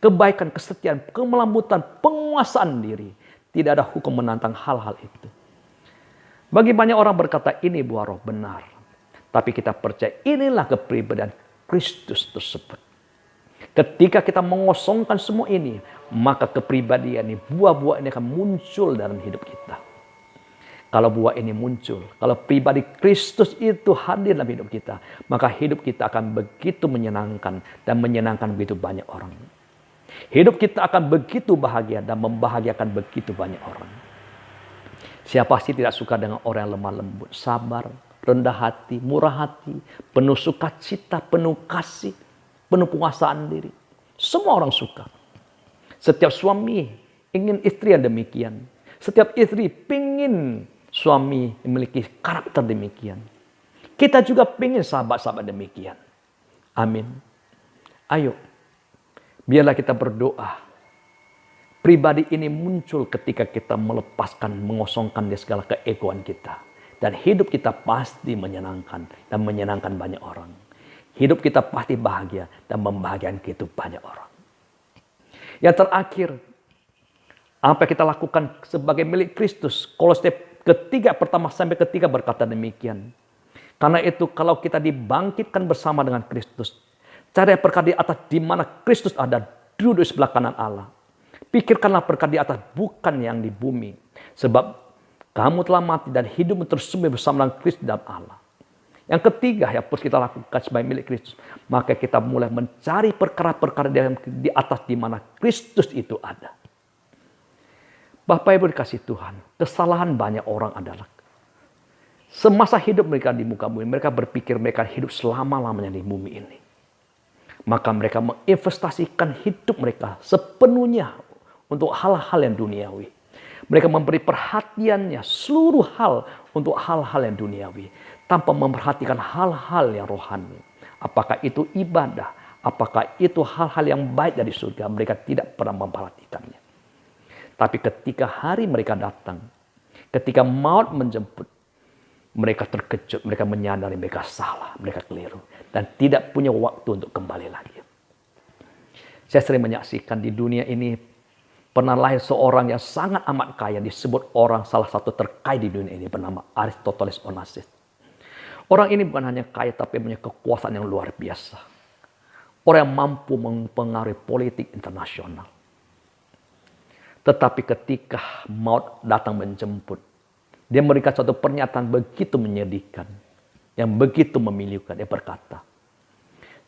kebaikan, kesetiaan, kemelambutan, penguasaan diri. Tidak ada hukum menantang hal-hal itu. Bagi banyak orang berkata ini buah roh, benar. Tapi kita percaya inilah kepribadian Kristus tersebut. Ketika kita mengosongkan semua ini, maka kepribadian ini, buah-buah ini akan muncul dalam hidup kita. Kalau buah ini muncul, kalau pribadi Kristus itu hadir dalam hidup kita, maka hidup kita akan begitu menyenangkan dan menyenangkan begitu banyak orang. Hidup kita akan begitu bahagia dan membahagiakan begitu banyak orang. Siapa sih tidak suka dengan orang yang lemah lembut, sabar, rendah hati, murah hati, penuh sukacita, penuh kasih. penuh penguasaan diri. Semua orang suka. Setiap suami ingin istri yang demikian. Setiap istri ingin suami memiliki karakter demikian. Kita juga ingin sahabat-sahabat demikian. Amin. Ayo, biarlah kita berdoa. Pribadi ini muncul ketika kita melepaskan, mengosongkan dari segala keegoan kita. Dan hidup kita pasti menyenangkan dan menyenangkan banyak orang. Hidup kita pasti bahagia dan membahagiakan kehidupan banyak orang. Yang terakhir, apa yang kita lakukan sebagai milik Kristus? Kolose ketiga pertama sampai ketiga berkata demikian. Karena itu kalau kita dibangkitkan bersama dengan Kristus, cari perkara di atas di mana Kristus ada, duduk di sebelah kanan Allah. Pikirkanlah perkara di atas, bukan yang di bumi. Sebab kamu telah mati dan hidupmu tersembunyi bersama dengan Kristus dalam Allah. Yang ketiga yang harus kita lakukan sebagai milik Kristus, maka kita mulai mencari perkara-perkara di atas di mana Kristus itu ada. Bapak Ibu dikasih Tuhan, kesalahan banyak orang adalah semasa hidup mereka di muka bumi, mereka berpikir mereka hidup selama-lamanya di bumi ini. Maka mereka menginvestasikan hidup mereka sepenuhnya untuk hal-hal yang duniawi. Mereka memberi perhatiannya seluruh hal untuk hal-hal yang duniawi, tanpa memperhatikan hal-hal yang rohani. Apakah itu ibadah, apakah itu hal-hal yang baik dari surga, mereka tidak pernah memperhatikannya. Tapi ketika hari mereka datang, ketika maut menjemput, mereka terkejut, mereka menyadari mereka salah, mereka keliru, dan tidak punya waktu untuk kembali lagi. Saya sering menyaksikan di dunia ini, pernah lahir seorang yang sangat amat kaya, disebut orang salah satu terkaya di dunia ini, bernama Aristoteles Onassis. Orang ini bukan hanya kaya, tapi punya kekuasaan yang luar biasa. Orang yang mampu mempengaruhi politik internasional. Tetapi ketika maut datang menjemput, dia memberikan suatu pernyataan begitu menyedihkan, yang begitu memilukan. Dia berkata,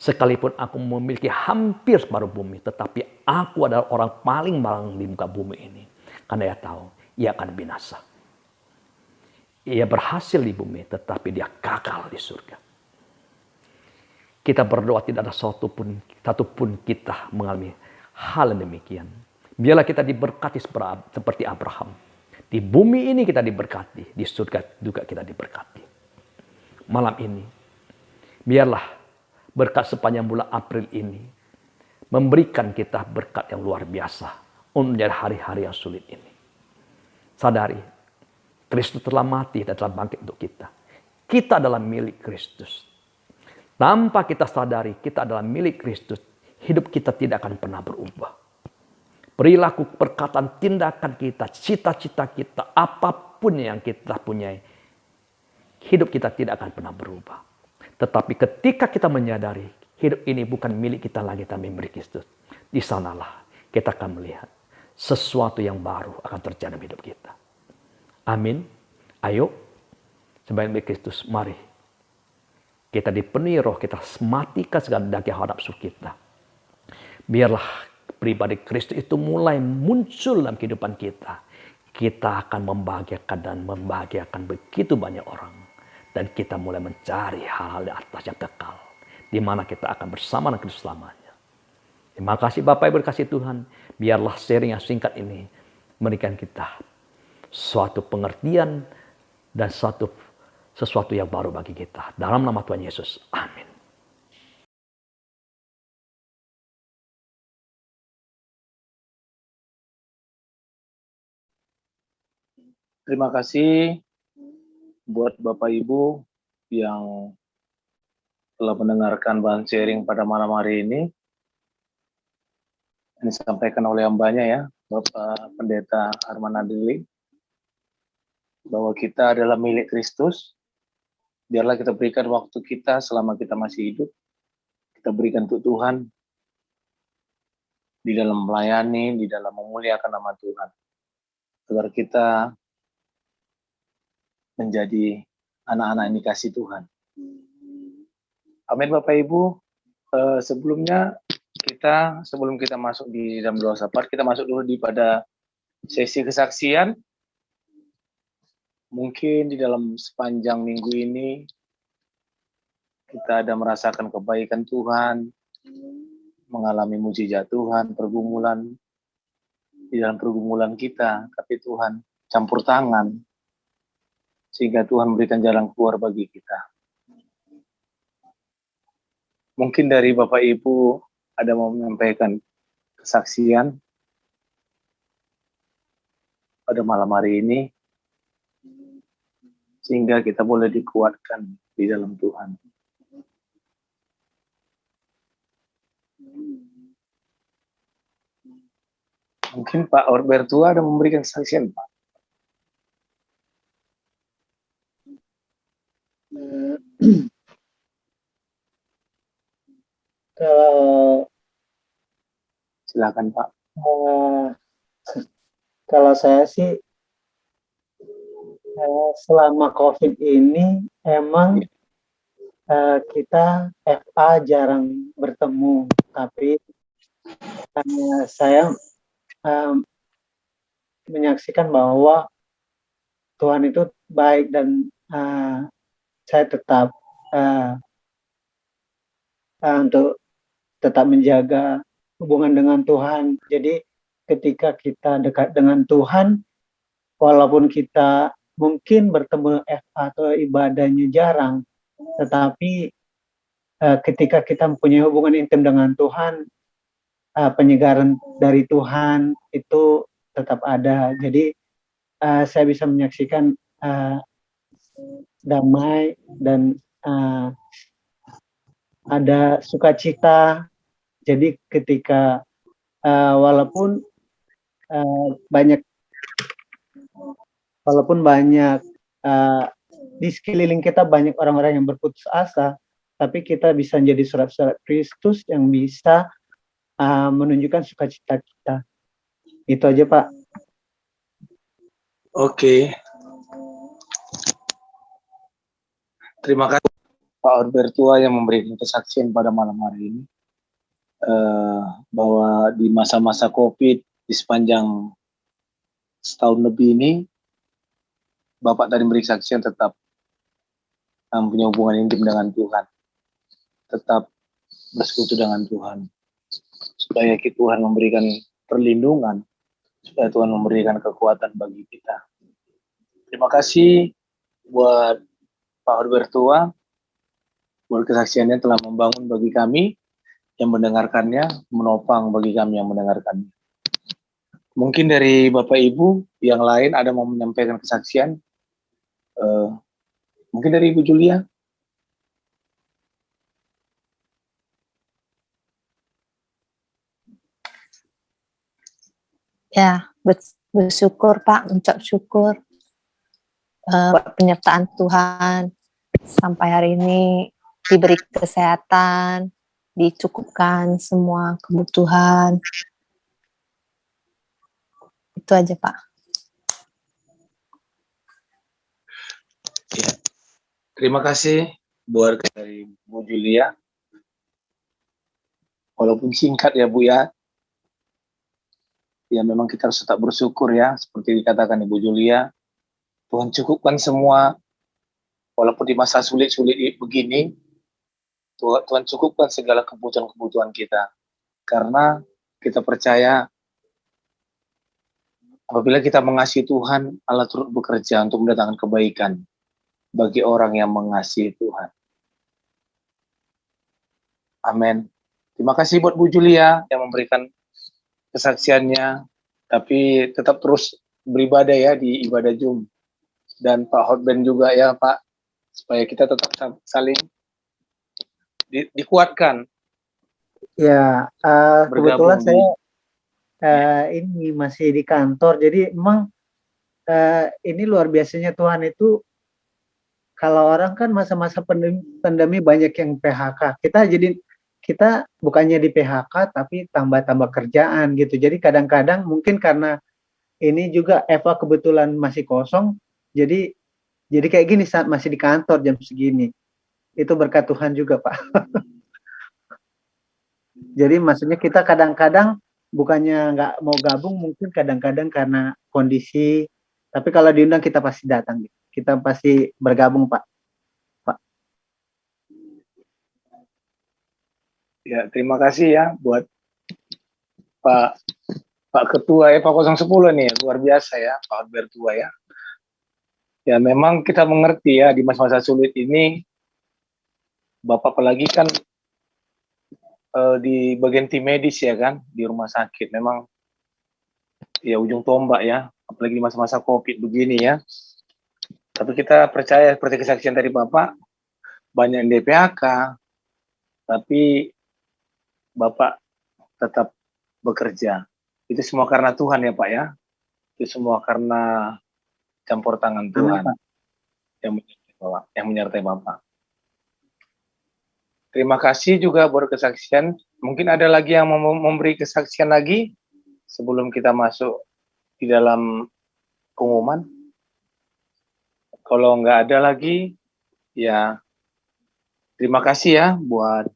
sekalipun aku memiliki hampir separuh bumi, tetapi aku adalah orang paling malang di muka bumi ini. Karena dia tahu, ia akan binasa. Ia berhasil di bumi, tetapi dia gagal di surga. Kita berdoa tidak ada satupun kita mengalami hal yang demikian. Biarlah kita diberkati seperti Abraham. Di bumi ini kita diberkati, di surga juga kita diberkati. Malam ini, biarlah berkat sepanjang bulan April ini memberikan kita berkat yang luar biasa untuk menjadi hari-hari yang sulit ini. Sadari, Kristus telah mati dan telah bangkit untuk kita. Kita adalah milik Kristus. Tanpa kita sadari kita adalah milik Kristus, hidup kita tidak akan pernah berubah. Perilaku, perkataan, tindakan kita, cita-cita kita, apapun yang kita punyai, hidup kita tidak akan pernah berubah. Tetapi ketika kita menyadari hidup ini bukan milik kita lagi, tapi milik Kristus, di sanalah kita akan melihat sesuatu yang baru akan terjadi dalam hidup kita. Amin. Ayo, sebagai milik Kristus, mari kita dipenuhi roh, kita matikan segala daging hawa nafsu kita. Biarlah pribadi Kristus itu mulai muncul dalam kehidupan kita. Kita akan membahagiakan begitu banyak orang. Dan kita mulai mencari hal-hal di atas yang kekal. Di mana kita akan bersama dengan Kristus selamanya. Terima kasih Bapak Ibu dikasih Tuhan. Biarlah sharing yang singkat ini memberikan kita suatu pengertian dan sesuatu yang baru bagi kita. Dalam nama Tuhan Yesus. Amin. Terima kasih buat Bapak Ibu yang telah mendengarkan bahan sharing pada malam hari ini. Ini disampaikan oleh hambanya ya, Bapak Pendeta Arman Adili, bahwa kita adalah milik Kristus. Biarlah kita berikan waktu kita selama kita masih hidup. Kita berikan untuk Tuhan di dalam melayani, di dalam memuliakan nama Tuhan. Agar kita menjadi anak-anak yang dikasih Tuhan. Amin Bapak Ibu. Sebelum kita masuk di dalam doa syafaat, kita masuk dulu pada sesi kesaksian. Mungkin di dalam sepanjang minggu ini kita ada merasakan kebaikan Tuhan, mengalami mujizat Tuhan, pergumulan di dalam pergumulan kita, tapi Tuhan campur tangan sehingga Tuhan memberikan jalan keluar bagi kita. Mungkin dari Bapak Ibu ada mau menyampaikan kesaksian pada malam hari ini, sehingga kita boleh dikuatkan di dalam Tuhan. Mungkin Pak Orbertua ada memberikan kesaksian, Pak. Kalau Silakan Pak. kalau saya sih selama COVID ini emang kita FA jarang bertemu, tapi saya menyaksikan bahwa Tuhan itu baik dan saya tetap untuk tetap menjaga hubungan dengan Tuhan. Jadi ketika kita dekat dengan Tuhan, walaupun kita mungkin bertemu FA atau ibadahnya jarang, tetapi ketika kita mempunyai hubungan intim dengan Tuhan, penyegaran dari Tuhan itu tetap ada. Jadi saya bisa menyaksikan damai dan ada sukacita. Jadi ketika walaupun banyak di sekeliling kita banyak orang-orang yang berputus asa, tapi kita bisa menjadi surat-surat Kristus yang bisa menunjukkan sukacita kita. Itu aja, Pak. Oke. Terima kasih Pak Orbertua yang memberikan kesaksian pada malam hari ini, bahwa di masa-masa COVID di sepanjang setahun lebih ini, Bapak tadi memberi kesaksian tetap punya hubungan intim dengan Tuhan, tetap bersekutu dengan Tuhan, supaya Tuhan memberikan perlindungan, supaya Tuhan memberikan kekuatan bagi kita. Terima kasih buat Pak Orbertua, buat kesaksiannya telah membangun bagi kami yang mendengarkannya, menopang bagi kami yang mendengarkannya. Mungkin dari Bapak Ibu yang lain ada mau menyampaikan kesaksian, mungkin dari Ibu Julia. Ya, bersyukur Pak, ucap syukur buat penyertaan Tuhan sampai hari ini, diberi kesehatan, dicukupkan semua kebutuhan. Itu aja Pak. Ya. Terima kasih buat dari Bu Julia. Walaupun singkat ya Bu ya. Ya memang kita harus tetap bersyukur ya, seperti dikatakan Ibu Julia. Tuhan cukupkan semua, walaupun di masa sulit-sulit begini, Tuhan cukupkan segala kebutuhan-kebutuhan kita. Karena kita percaya, apabila kita mengasihi Tuhan, Allah turut bekerja untuk mendatangkan kebaikan bagi orang yang mengasihi Tuhan. Amin. Terima kasih buat Bu Julia yang memberikan kesaksiannya, tapi tetap terus beribadah ya di ibadah Zoom. Dan Pak Hotben juga ya Pak, supaya kita tetap saling dikuatkan. Ya, kebetulan saya ini masih di kantor, jadi memang ini luar biasanya Tuhan itu, kalau orang kan masa-masa pandemi banyak yang PHK, kita bukannya di PHK tapi tambah-tambah kerjaan gitu. Jadi kadang-kadang mungkin karena ini juga Eva kebetulan masih kosong, jadi kayak gini saat masih di kantor jam segini. Itu berkat Tuhan juga Pak. Jadi maksudnya kita kadang-kadang bukannya nggak mau gabung, mungkin kadang-kadang karena kondisi, tapi kalau diundang kita pasti datang, kita pasti bergabung Pak. Ya, terima kasih ya buat Pak Ketua Pak 010 nih, luar biasa ya Pak Bertua ya. Ya memang kita mengerti ya di masa-masa sulit ini, Bapak apalagi kan di bagian tim medis ya kan, di rumah sakit memang ya ujung tombak ya, apalagi di masa-masa COVID begini ya. Tapi kita percaya seperti kesaksian dari Bapak, banyak yang DPHK, tapi Bapak tetap bekerja. Itu semua karena Tuhan ya Pak ya. Itu semua karena campur tangan Tuhan yang menyertai Bapak. Terima kasih juga buat kesaksian. Mungkin ada lagi yang mau memberi kesaksian lagi sebelum kita masuk di dalam pengumuman. Kalau nggak ada lagi, ya terima kasih ya buat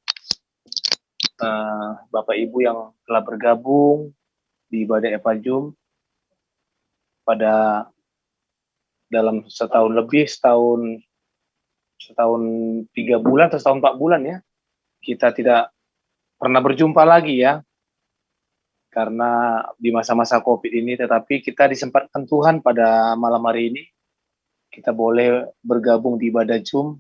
Bapak Ibu yang telah bergabung di ibadah Epajum pada dalam setahun lebih, setahun 3 bulan atau setahun 4 bulan ya. Kita tidak pernah berjumpa lagi ya, karena di masa-masa COVID ini, tetapi kita disempatkan Tuhan pada malam hari ini, kita boleh bergabung di ibadah Zoom,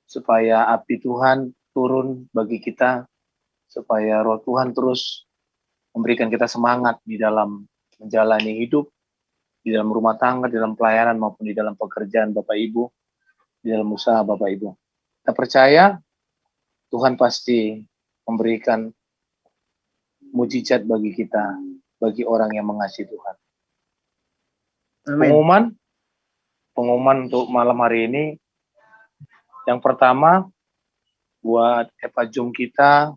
supaya api Tuhan turun bagi kita, supaya roh Tuhan terus memberikan kita semangat di dalam menjalani hidup, di dalam rumah tangga, di dalam pelayanan, maupun di dalam pekerjaan Bapak Ibu, di dalam usaha Bapak Ibu. Kita percaya Tuhan pasti memberikan mujizat bagi kita, bagi orang yang mengasihi Tuhan. Amin. Pengumuman untuk malam hari ini, yang pertama, buat Epajum kita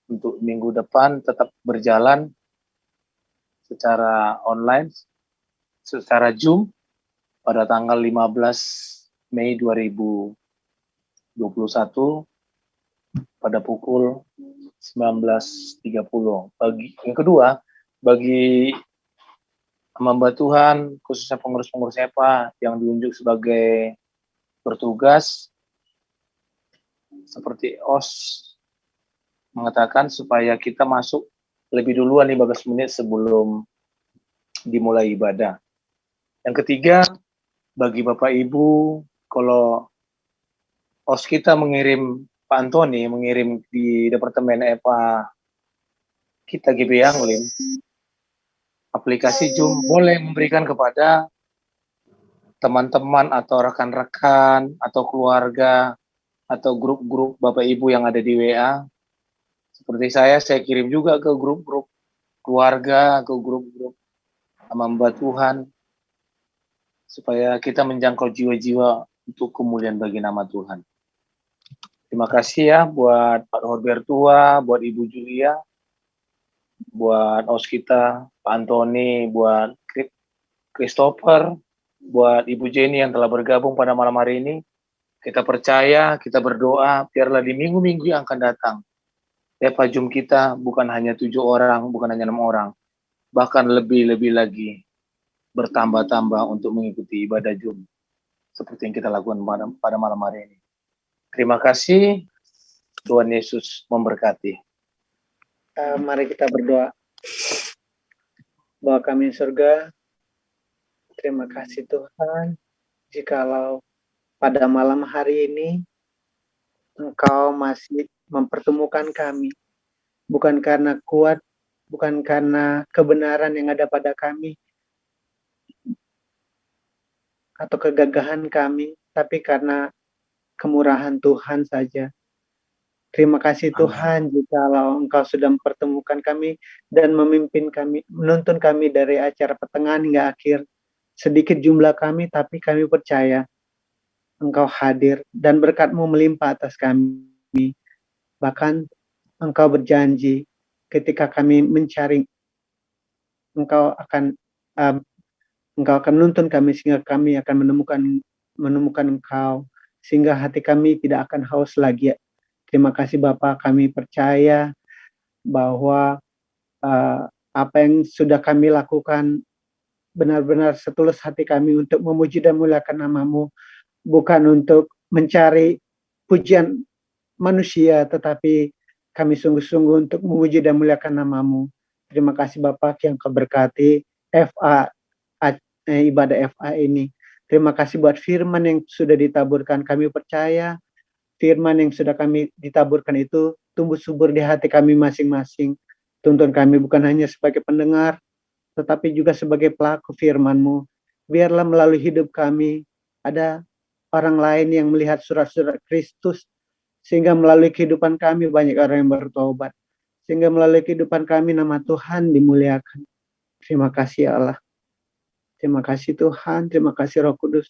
untuk minggu depan tetap berjalan secara online, secara Zoom pada tanggal 15 Mei 2021 pada pukul 19.30. Yang kedua, bagi hamba Tuhan, khususnya pengurus-pengurus EPA yang diunjuk sebagai bertugas, seperti OS mengatakan supaya kita masuk lebih duluan 15 menit sebelum dimulai ibadah. Yang ketiga, bagi Bapak Ibu, kalau OS kita mengirim, Pak Antoni mengirim di Departemen EPA kita GB Anglim, aplikasi Zoom boleh memberikan kepada teman-teman atau rekan-rekan atau keluarga atau grup-grup Bapak Ibu yang ada di WA. Seperti saya kirim juga ke grup-grup keluarga, ke grup-grup hamba Tuhan, supaya kita menjangkau jiwa-jiwa untuk kemuliaan bagi nama Tuhan. Terima kasih ya buat Pak Horbertua, buat Ibu Julia, buat OS kita, Pak Antoni, buat Christopher, buat Ibu Jenny yang telah bergabung pada malam hari ini. Kita percaya, kita berdoa, biarlah di minggu-minggu yang akan datang, Epajum kita bukan hanya 7 orang, bukan hanya 6 orang, bahkan lebih-lebih lagi bertambah-tambah untuk mengikuti ibadah Zoom seperti yang kita lakukan pada malam hari ini. Terima kasih, Tuhan Yesus memberkati. Mari kita berdoa. Bapa kami di surga, terima kasih Tuhan, jikalau pada malam hari ini Engkau masih mempertemukan kami, bukan karena kuat, bukan karena kebenaran yang ada pada kami, atau kegagahan kami, tapi karena kemurahan Tuhan saja. Terima kasih Tuhan, jikalau Engkau sudah mempertemukan kami dan memimpin kami, menuntun kami dari acara pertengahan hingga akhir. Sedikit jumlah kami, tapi kami percaya Engkau hadir dan berkat-Mu melimpah atas kami. Bahkan Engkau berjanji ketika kami mencari, Engkau akan menuntun kami sehingga kami akan menemukan Engkau, sehingga hati kami tidak akan haus lagi. Terima kasih Bapa, kami percaya bahwa apa yang sudah kami lakukan benar-benar setulus hati kami untuk memuji dan muliakan nama-Mu, bukan untuk mencari pujian manusia, tetapi kami sungguh-sungguh untuk memuji dan muliakan nama-Mu. Terima kasih Bapak yang Kau berkati ibadah FA ini. Terima kasih buat firman yang sudah ditaburkan. Kami percaya firman yang sudah kami ditaburkan itu tumbuh subur di hati kami masing-masing. Tuntun kami bukan hanya sebagai pendengar, tetapi juga sebagai pelaku firman-Mu. Biarlah melalui hidup kami ada orang lain yang melihat surat-surat Kristus, sehingga melalui kehidupan kami banyak orang yang bertobat. Sehingga melalui kehidupan kami nama Tuhan dimuliakan. Terima kasih ya Allah. Terima kasih Tuhan, terima kasih Roh Kudus.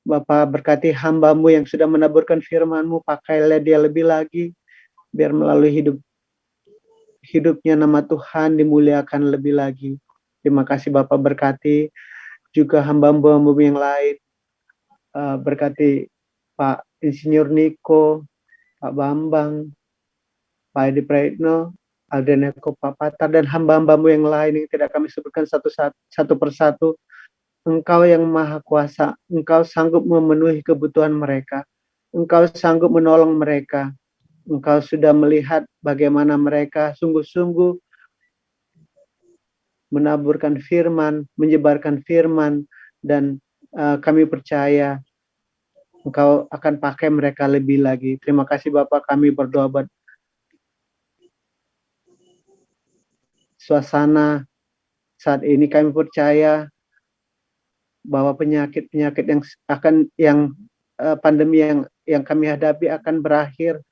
Bapa berkati hamba-Mu yang sudah menaburkan firman-Mu, pakailah dia lebih lagi, biar melalui hidupnya nama Tuhan dimuliakan lebih lagi. Terima kasih Bapa berkati juga hamba-Mu yang lain. Berkati Pak Insinyur Niko, Pak Bambang, Pak Edi Praetno, Alden Eko, Pak Patar, dan hamba-hamba-Mu yang lain yang tidak kami sebutkan satu persatu. Engkau yang Maha Kuasa, Engkau sanggup memenuhi kebutuhan mereka. Engkau sanggup menolong mereka. Engkau sudah melihat bagaimana mereka sungguh-sungguh menaburkan firman, menyebarkan firman, dan kami percaya Engkau akan pakai mereka lebih lagi. Terima kasih Bapak, kami berdoa buat suasana saat ini. Kami percaya bahwa penyakit-penyakit yang pandemi yang kami hadapi akan berakhir.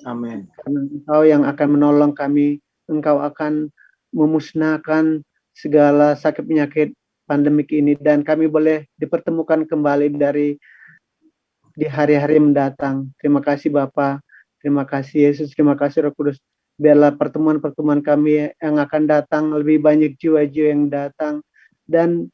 Amin. Karena Engkau yang akan menolong kami, Engkau akan memusnahkan segala sakit penyakit pandemik ini, dan kami boleh dipertemukan kembali di hari-hari mendatang. Terima kasih Bapa, terima kasih Yesus, terima kasih Roh Kudus. Biarlah pertemuan-pertemuan kami yang akan datang lebih banyak jiwa-jiwa yang datang, dan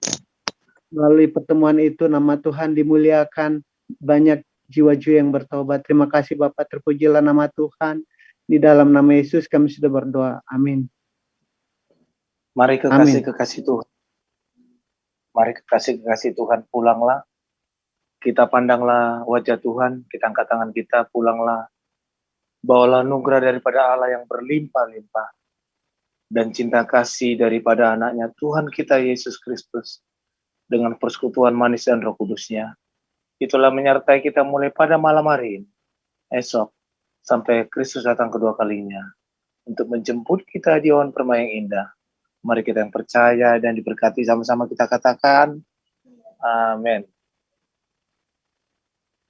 melalui pertemuan itu nama Tuhan dimuliakan, banyak jiwa-jiwa yang bertobat. Terima kasih Bapa, terpujilah nama Tuhan. Di dalam nama Yesus kami sudah berdoa. Amin. Mari kekasih-kekasih Tuhan. Mari kekasih-kekasih Tuhan, pulanglah. Kita pandanglah wajah Tuhan, kita angkat tangan kita, pulanglah. Bawalah anugerah daripada Allah yang berlimpah-limpah. Dan cinta kasih daripada anaknya Tuhan kita Yesus Kristus. Dengan persekutuan manis dan Roh Kudusnya. Itulah menyertai kita mulai pada malam hari ini, esok, sampai Kristus datang kedua kalinya. Untuk menjemput kita di awan permai yang indah. Mari kita yang percaya dan diberkati sama-sama kita katakan, amin.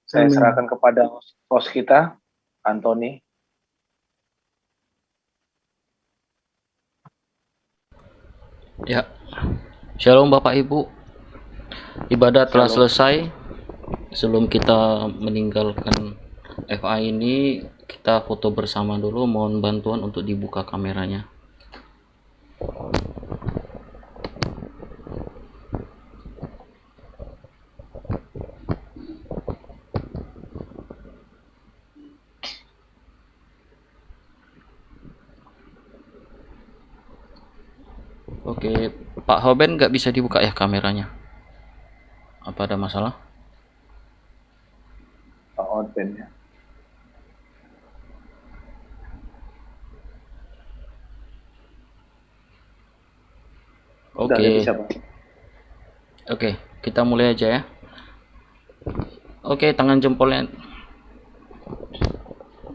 Saya serahkan kepada host kita, Anthony. Ya, Shalom Bapak Ibu. Ibadah telah selesai. Sebelum kita meninggalkan FA ini, kita foto bersama dulu. Mohon bantuan untuk dibuka kameranya. Oke, Pak Hoben nggak bisa dibuka ya kameranya? Apa ada masalah? Pak Hoben ya. Oke, kita mulai aja ya. Oke, tangan jempolnya.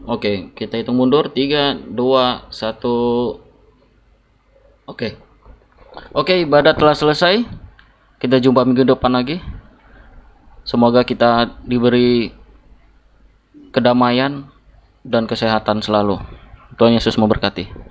Oke, kita hitung mundur. 3, 2, 1. Oke, ibadah telah selesai. Kita jumpa minggu depan lagi. Semoga kita diberi kedamaian dan kesehatan selalu. Tuhan Yesus memberkati.